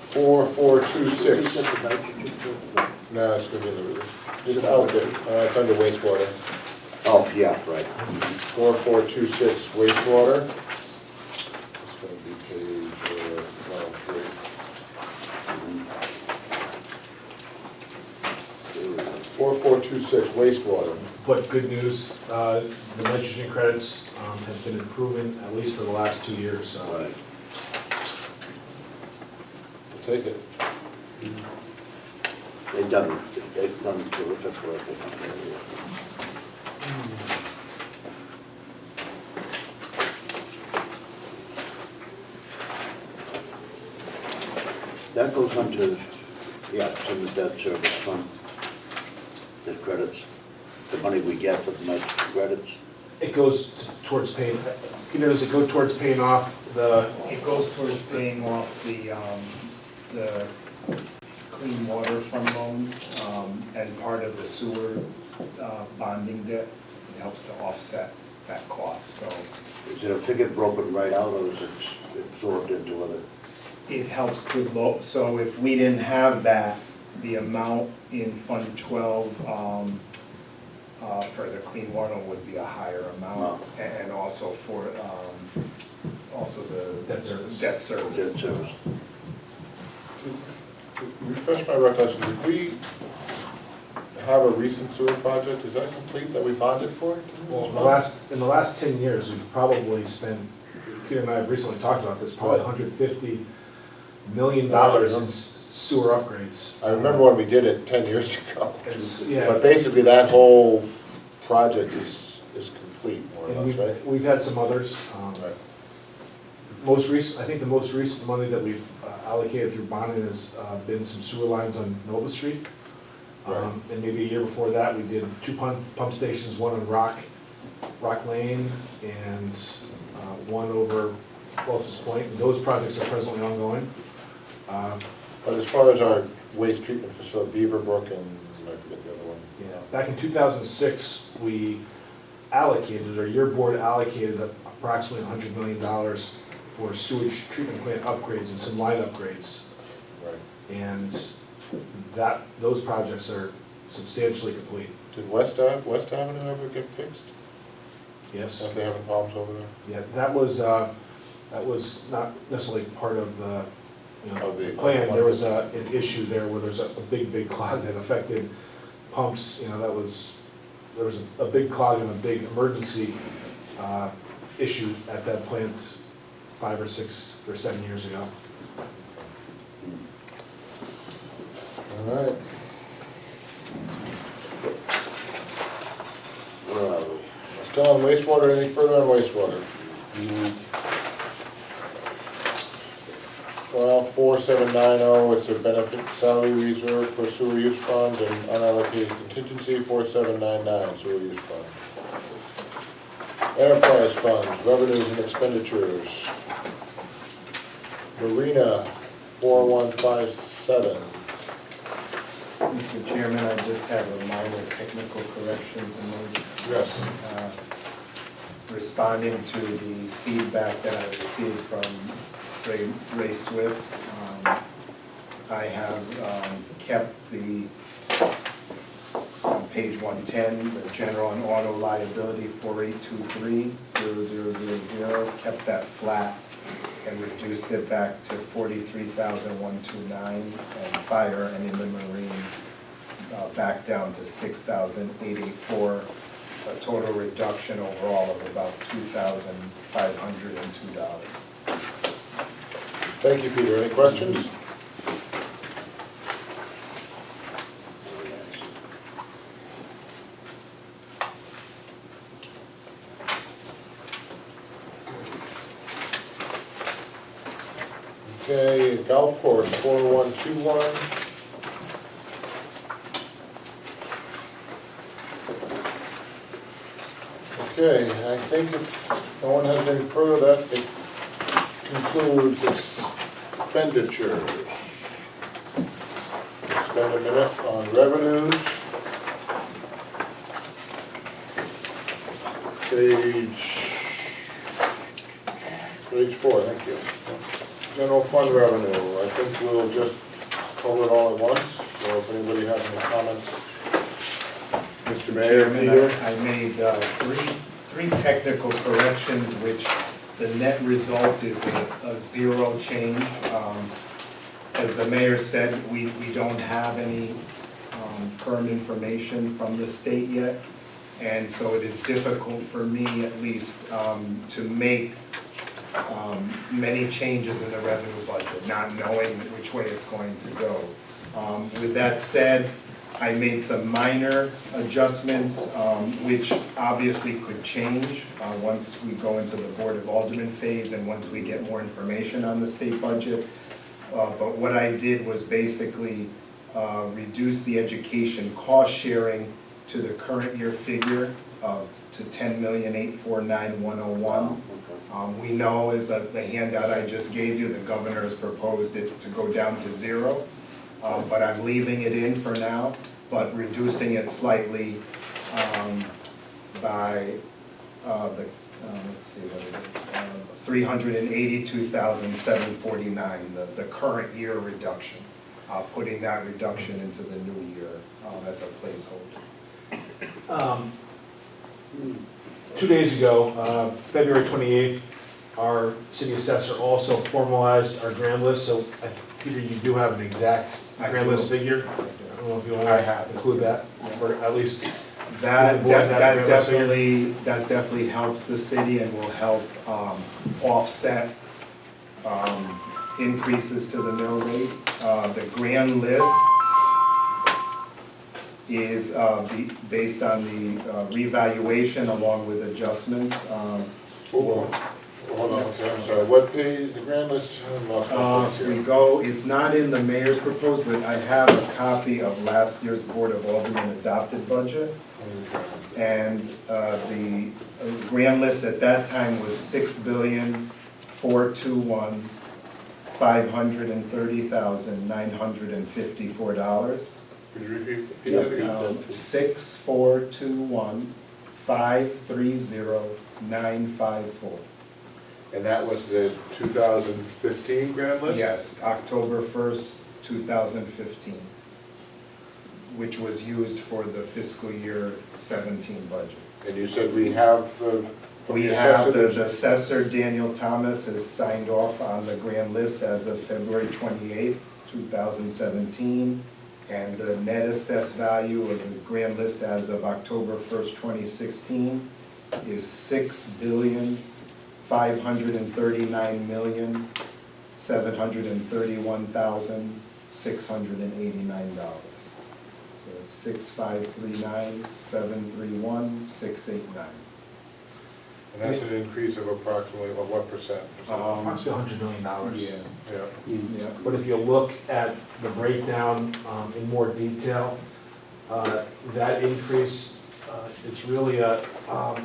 D: Is
A: 4426,
D: that the nitrogen filter?
A: no, it's gonna be in the, it's out there, it's under wastewater.
D: Oh, yeah, right.
A: 4426 wastewater. It's gonna be page 103. 4426 wastewater.
B: But good news, the nitrogen credits have been improving at least for the last 2 years, so.
D: Right.
A: We'll take it.
D: They've done terrific work. That goes onto, yeah, to the debt service fund, the credits, the money we get for the nitrogen credits.
B: It goes towards paying, Peter, does it go towards paying off the,
I: It goes towards paying off the clean water fund loans, and part of the sewer bonding debt. It helps to offset that cost, so
D: Is it a figure broken right out, or is it absorbed into other?
I: it helps to so if we didn't have that, the amount in Fund 12 for the clean water would be a higher amount,
D: Wow.
I: and also for, also the
B: Debt service.
I: debt
D: Debt
I: service.
D: service?
A: Refresh my recollection, did we have a recent sewer project, is that complete, that we bonded for?
B: well, in the last 10 years, we've probably spent, Peter and I have recently talked about this, probably $150 million in sewer upgrades.
A: I remember when we did it 10 years ago.
B: It's-
A: But
B: Yeah,
A: basically, that whole project is complete, more or
B: and
A: less, right?
B: we've had some others.
A: Right.
B: Most recent, I think the most recent money that we've allocated through bonding has been some sewer lines on Nova Street.
A: Right.
B: And maybe a year before that, we did 2 pump stations, one on Rock Lane and one over Welch's Point. And those projects are presently ongoing.
A: But as far as our waste treatment facility, Beaverbrook and, I forget the other one.
B: Back in 2006, we allocated, or your board allocated a approximately $100 million for sewage treatment plant upgrades and some line upgrades.
A: Right.
B: And those projects are substantially complete.
A: Did West Avenue ever get fixed?
B: Yes.
A: Are they having problems over there?
B: Yeah, that was not necessarily part of the,
A: Of the-
B: plan. There was an issue there where there's a big clog that affected pumps, there was a big clog and a big emergency issue at that plant 5 or 6 or 7 years ago.
A: All right. Where are we? Still on wastewater, anything further on wastewater? Well, 4790, it's a benefit salary reserve for sewer use funds and unallocated contingency, 4799, sewer use fund. Enterprise funds, revenues and expenditures. Marina, 4157.
I: Mr. Chairman, I just have a minor technical correction to make.
A: Yes.
I: Responding to the feedback that I received from Ray Swift, I have kept on page 110, the general and auto liability 4823-0000, kept that flat and reduced it back to 43,129, and fire and inland marine back down to 6,884, a total reduction overall of about $2,502.
A: Thank you, Peter. Any questions? Okay, golf course, 4121. Okay, I think if no one has any further, that concludes expenditures. Spend a minute on revenues. Page 4, thank you. General fund revenue, I think we'll just cover it all at once, so if anybody has any comments. Mr. Mayor,
I: Chairman,
A: Peter?
I: I made three technical corrections, which the net result is a zero change. As the mayor said, we don't have any firm information from the state yet, and so it is difficult for me, at least, to make many changes in the revenue budget, not knowing which way it's going to go. With that said, I made some minor adjustments, which obviously could change once we go into the Board of Aldermen phase and once we get more information on the state budget. But what I did was basically reduce the education cost sharing to the current year figure to $10,849,101. We know, as the handout I just gave you, the governor has proposed it to go down to zero. But I'm leaving it in for now, but reducing it slightly by let's see what it is, $382,749, the current year reduction. Putting that reduction into the new year as a placeholder.
B: 2 days ago, February 28th, our city assessor also formalized our grand list, so Peter, you do have an exact
I: I
B: grand
I: do.
B: list figure? I don't know if you want
I: I
B: to
I: have.
B: include that, or at least,
I: That
B: Give the board that grand list
I: definitely helps the city and will help offset increases to the mill rate. The grand list is based on the revaluation along with adjustments.
A: Hold on, okay, I'm sorry, what page, the grand list? I lost my place
I: We
A: here.
I: go, it's not in the mayor's proposed, but I have a copy of last year's Board of Aldermen adopted budget. And the grand list at that time was $6,421,530,954.
A: Could you repeat that again?
I: 6,421,530,954. 954.
A: And that was the 2015 grand list?
I: Yes, October 1st, 2015, which was used for the fiscal year 17 budget.
A: And you said we have the. from
I: We
A: the
I: have
A: assessor-
I: the assessor, Daniel Thomas, has signed off on the grand list as of February 28th, 2017. And the net assessed value of the grand list as of October 1st, 2016 is $6,539,731,689. So it's 6,539,731,689.
A: And that's an increase of approximately, what percent?
B: Approximately $100 million.
I: Yeah,
A: Yeah.
I: yeah.
B: But if you look at the breakdown in more detail, that increase, it's really about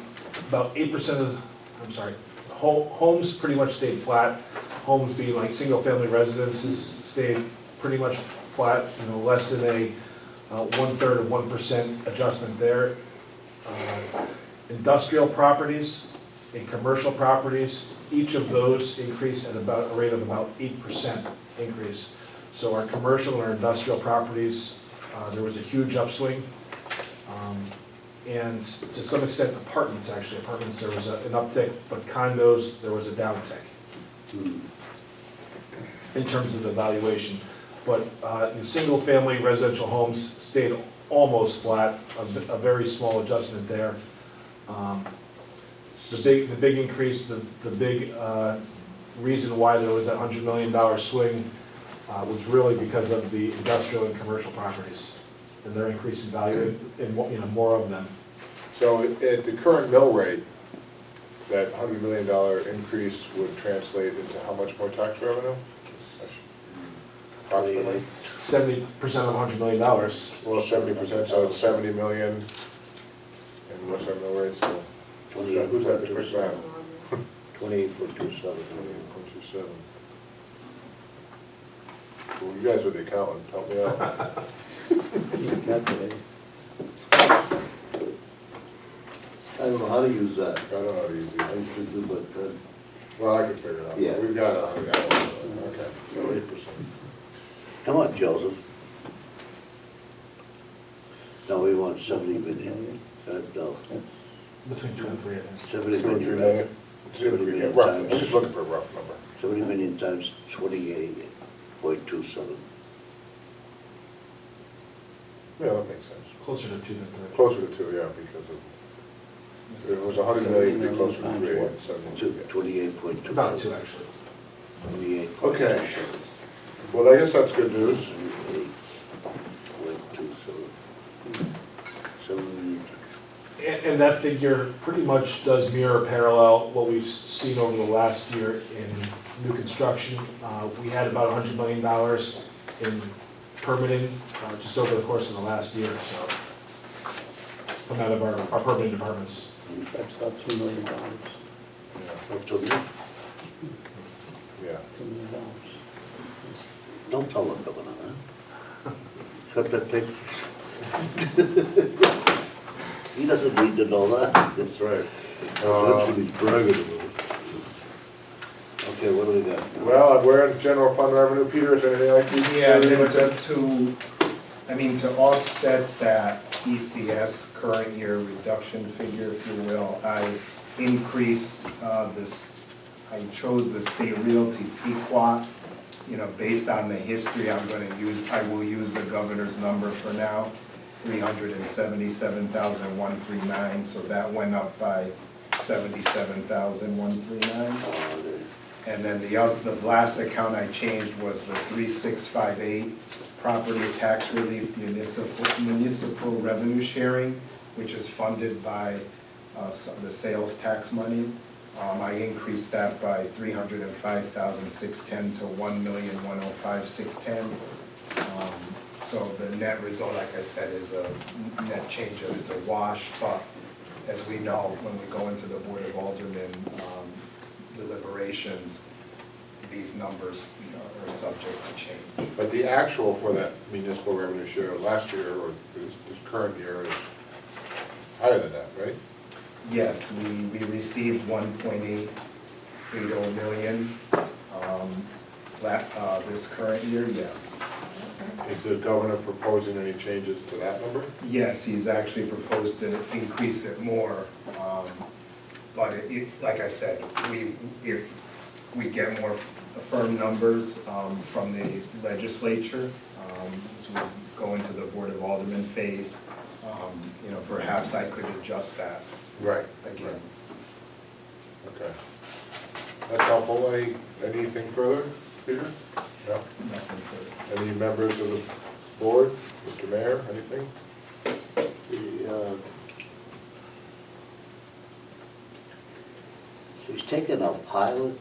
B: 8% of, I'm sorry, homes pretty much stayed flat. Homes being like single-family residences stayed pretty much flat, less than a 1/3 of 1% adjustment there. Industrial properties and commercial properties, each of those increase at about a rate of about 8% increase. So our commercial and our industrial properties, there was a huge upswing. And to some extent, apartments, there was an uptick, but condos, there was a downtick in terms of the valuation. But the single-family residential homes stayed almost flat, a very small adjustment there. The big increase, the big reason why there was that $100 million swing was really because of the industrial and commercial properties, and their increase in value, and more of them.
A: So at the current mill rate, that $100 million increase would translate into how much more tax revenue? Approximately?
B: 70% of $100 million.
A: Well, 70%, so it's 70 million. And what's our mill rate, so? Who's that, the quick math?
D: 28.27.
A: 28.27. Well, you guys are the accountant, help me out.
C: Calculator.
D: I don't know how to use that.
A: I don't know how to use
D: I
A: these.
D: used to do, but,
A: Well, I can figure it out.
D: Yeah.
A: We've got it, I've got it. Okay, so 8%.
D: come on, Joseph. No, we want 70 million. No,
B: Between 2 and 3, I think.
D: 70
A: 2 or 3
D: million.
A: million? See if we can get rough, I'm just looking for a rough number.
D: 70 million times 28.27.
A: Yeah, that makes sense.
B: Closer to 2 than 3.
A: Closer to 2, yeah, because of, if it was 100 million, it'd be closer to 3.
D: To 28.27.
B: About 2, actually.
D: 28.27.
A: Okay. Well, I guess that's good news.
D: 28.27. 7
B: And that figure pretty much does mirror parallel what we've seen over the last year in new construction. We had about $100 million in permitting just over the course of the last year, so, come out of our permitting departments.
C: That's about $2 million.
A: Yeah.
D: Up to me.
A: Yeah.
C: $2 million.
D: Don't tell the governor, huh? Cut that paper. He doesn't need to know that.
A: That's right.
D: That's what he's bragging about. Okay, what do we got?
A: Well, we're in general fund revenue, Peter, is there anything like you?
I: Yeah, and then to offset that ECS current year reduction figure, if you will, I increased I chose the state realty Pequot. Based on the history, I will use the governor's number for now, 377,139, so that went up by 77,139. And then the last account I changed was the 3658 property tax relief municipal revenue sharing, which is funded by the sales tax money. I increased that by 305,610 to 1,105,610. So the net result, like I said, is a net change of, it's a wash, but as we know, when we go into the Board of Aldermen deliberations, these numbers are subject to change.
A: But the actual for that municipal revenue share last year, or this current year, is higher than that, right?
I: Yes, we received 1.880 million, this current year, yes.
A: Is the governor proposing any changes to that number?
I: Yes, he's actually proposed to increase it more, but like I said, if we get more firm numbers from the legislature, as we go into the Board of Aldermen phase, perhaps I could adjust that
A: Right.
I: again.
A: Okay. That's helpful. Anything further, Peter? No?
I: Nothing further.
A: Any members of the board? Mr. Mayor, anything?
D: He's taken a pilot.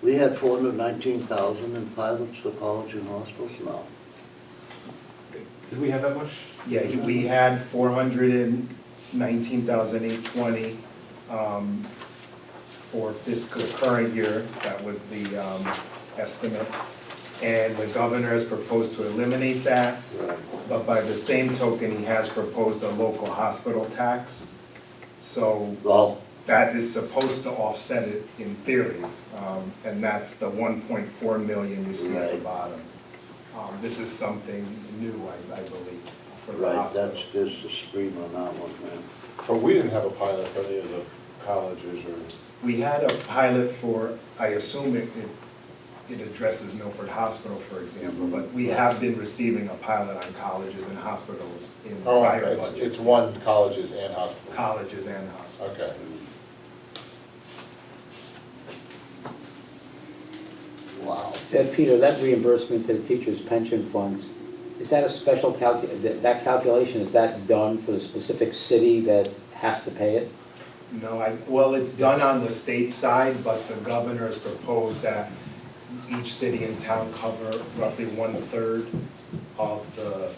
D: We had 419,000 in pilots for college and hospitals now.
B: Did we have that much?
I: Yeah, we had 419,820 for fiscal current year, that was the estimate. And the governor has proposed to eliminate that, but by the same token, he has proposed a local hospital tax. So
D: Well,
I: that is supposed to offset it in theory, and that's the 1.4 million you see at the
D: Right.
I: bottom. This is something new, I believe, for the
D: right,
I: hospitals.
D: there's the scream on that one, man.
A: But we didn't have a pilot for any of the colleges or,
I: We had a pilot for, I assume it addresses Milford Hospital, for example, but we have been receiving a pilot on colleges and hospitals in prior
A: okay,
I: budgets.
A: it's one colleges and hospitals.
I: Colleges and hospitals.
A: Okay.
D: Wow.
C: Peter, that reimbursement to the teachers' pension funds, is that a special that calculation, is that done for the specific city that has to pay it?
I: No, well, it's done on the state side, but the governor has proposed that each city and town cover roughly 1/3 of the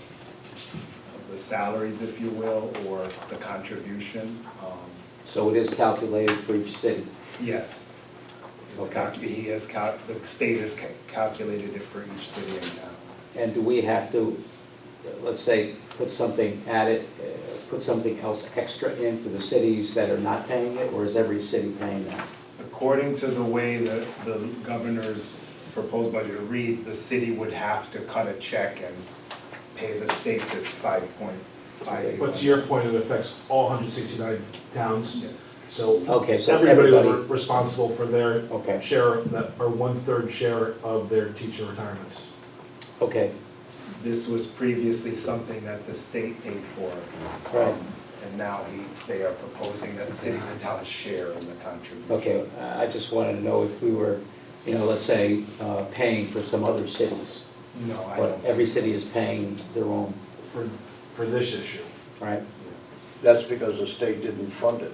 I: salaries, if you will, or the contribution.
C: So it is calculated for each city?
I: Yes. It's
C: Okay.
I: the state has calculated it for each city and town.
C: And do we have to, let's say, put something put something else extra in for the cities that are not paying it, or is every city paying that?
I: According to the way that the governor's proposed budget reads, the city would have to cut a check and pay the state this 5.5.
B: But to your point, it affects all 169 towns.
I: Yeah.
B: So
C: Okay, so
B: everybody
C: everybody,
B: were responsible for their
C: okay,
B: share, or 1/3 share of their teacher retirements.
C: okay,
I: This was previously something that the state paid for.
C: Right.
I: And now they are proposing that cities and towns share in the contribution.
C: okay. I just wanted to know if we were, let's say, paying for some other cities,
I: No, I
C: but
I: don't.
C: every city is paying their own,
B: For this issue.
C: right?
D: That's because the state didn't fund it.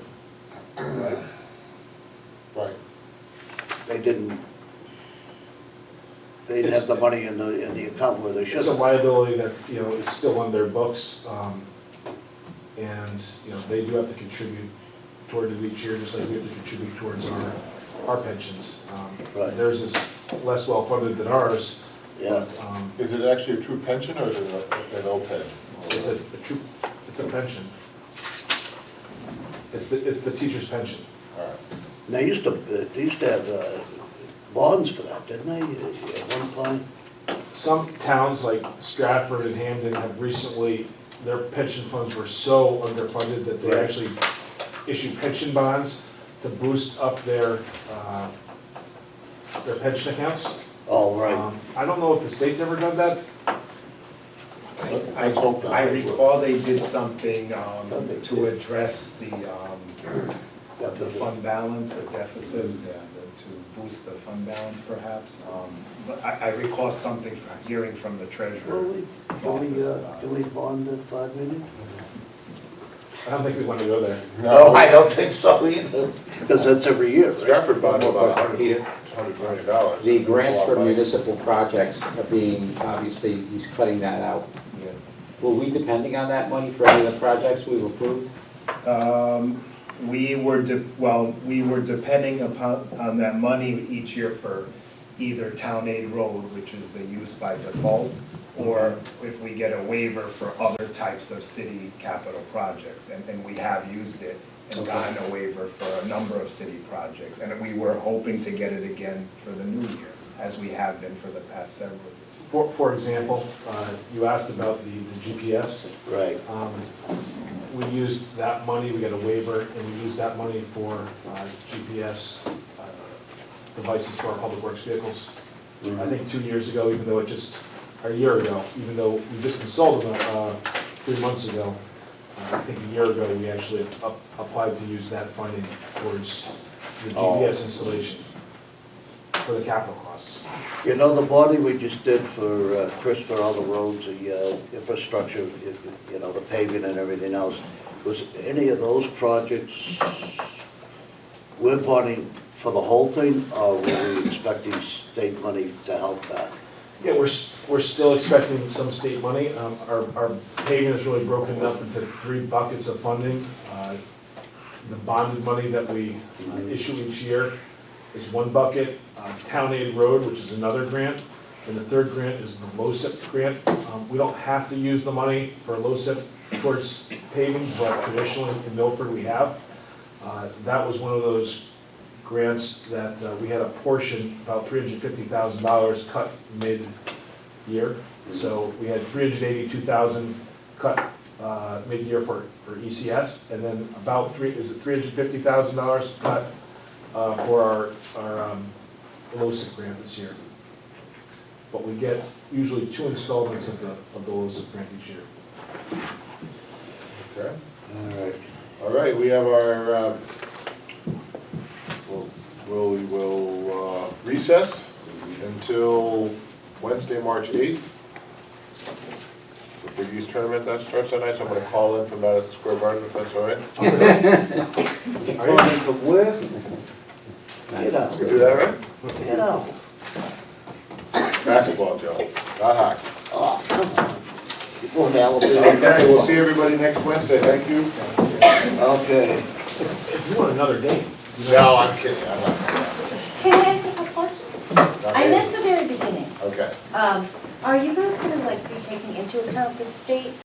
D: Right.
A: Right.
D: They didn't have the money in the account where they should
B: It's a
D: have.
B: liability that, is still on their books, and, they do have to contribute toward it each year, just like we have to contribute towards our pensions.
D: Right.
B: Theirs is less well-funded than ours,
D: Yeah,
B: but,
A: Is it actually a true pension or is it an OPEB?
B: it's a pension. It's the teacher's pension.
A: All right.
D: they used to have bonds for that, didn't they, at one time?
B: Some towns like Stratford and Hamden have recently, their pension funds were so underfunded that they
D: Right.
B: actually issued pension bonds to boost up their pension accounts.
D: Oh, right.
B: I don't know if the state's ever done that.
A: Let's hope not.
I: I recall they did something to address the fund balance, the deficit, to boost the fund balance perhaps. But I recall something hearing from the treasurer.
D: Do we bond at 5 million?
B: I don't think we want to go there.
D: No, I don't think so either, because that's every year, right?
A: Stratford bond about
C: Peter?
A: $100 million.
C: The grants
A: That's a lot
C: for
A: of money.
C: municipal projects are being, obviously, he's cutting that out.
I: Yes.
C: Were we depending on that money for any of the projects we've approved?
I: We were depending on that money each year for either Town Aid Road, which is the use by default, or if we get a waiver for other types of city capital projects. And we have used it and gotten a waiver for a number of city projects. And we were hoping to get it again for the new year, as we have been for the past several years.
B: For example, you asked about the GPS.
D: Right.
B: We used that money, we got a waiver, and we used that money for GPS devices for our public works vehicles. I think 2 years ago, even though or a year ago, even though we just installed them 3 months ago, I think a year ago, we actually applied to use that funding towards the GPS installation for the capital costs.
D: You know, the body we just did for Chris for all the roads, the infrastructure, you know, the paving and everything else, was any of those projects, we're bonding for the whole thing, or were we expecting state money to help that?
B: Yeah, we're still expecting some state money. Our paving is really broken up into 3 buckets of funding. The bonded money that we issue each year is 1 bucket. Town Aid Road, which is another grant, and the 3rd grant is the LoCIP grant. We don't have to use the money for LoCIP towards paving, but traditionally in Milford we have. That was one of those grants that we had a portion, about $350,000 cut mid-year. So we had $382,000 cut mid-year for ECS, and then about $350,000 cut for our LoCIP grant this year. But we get usually 2 installments of the LoCIP grant each year.
A: Okay.
D: All right.
A: All right, we have our, we will recess until Wednesday, March 8th. The Big East tournament that starts that night, so I'm gonna call in from Madison Square Garden, if that's all right.
D: Calling from where? You know,
A: We do that, right?
D: you know.
A: Basketball, Joe, not hockey.
D: Oh, come on. You're going to Alabama.
A: Okay, we'll see everybody next Wednesday, thank you.
D: Okay.
B: If you want another date.
A: No, I'm kidding, I'm not.
J: Can I ask you a couple questions? I missed the very beginning.
A: Okay.
J: Are you guys gonna like be taking into account the state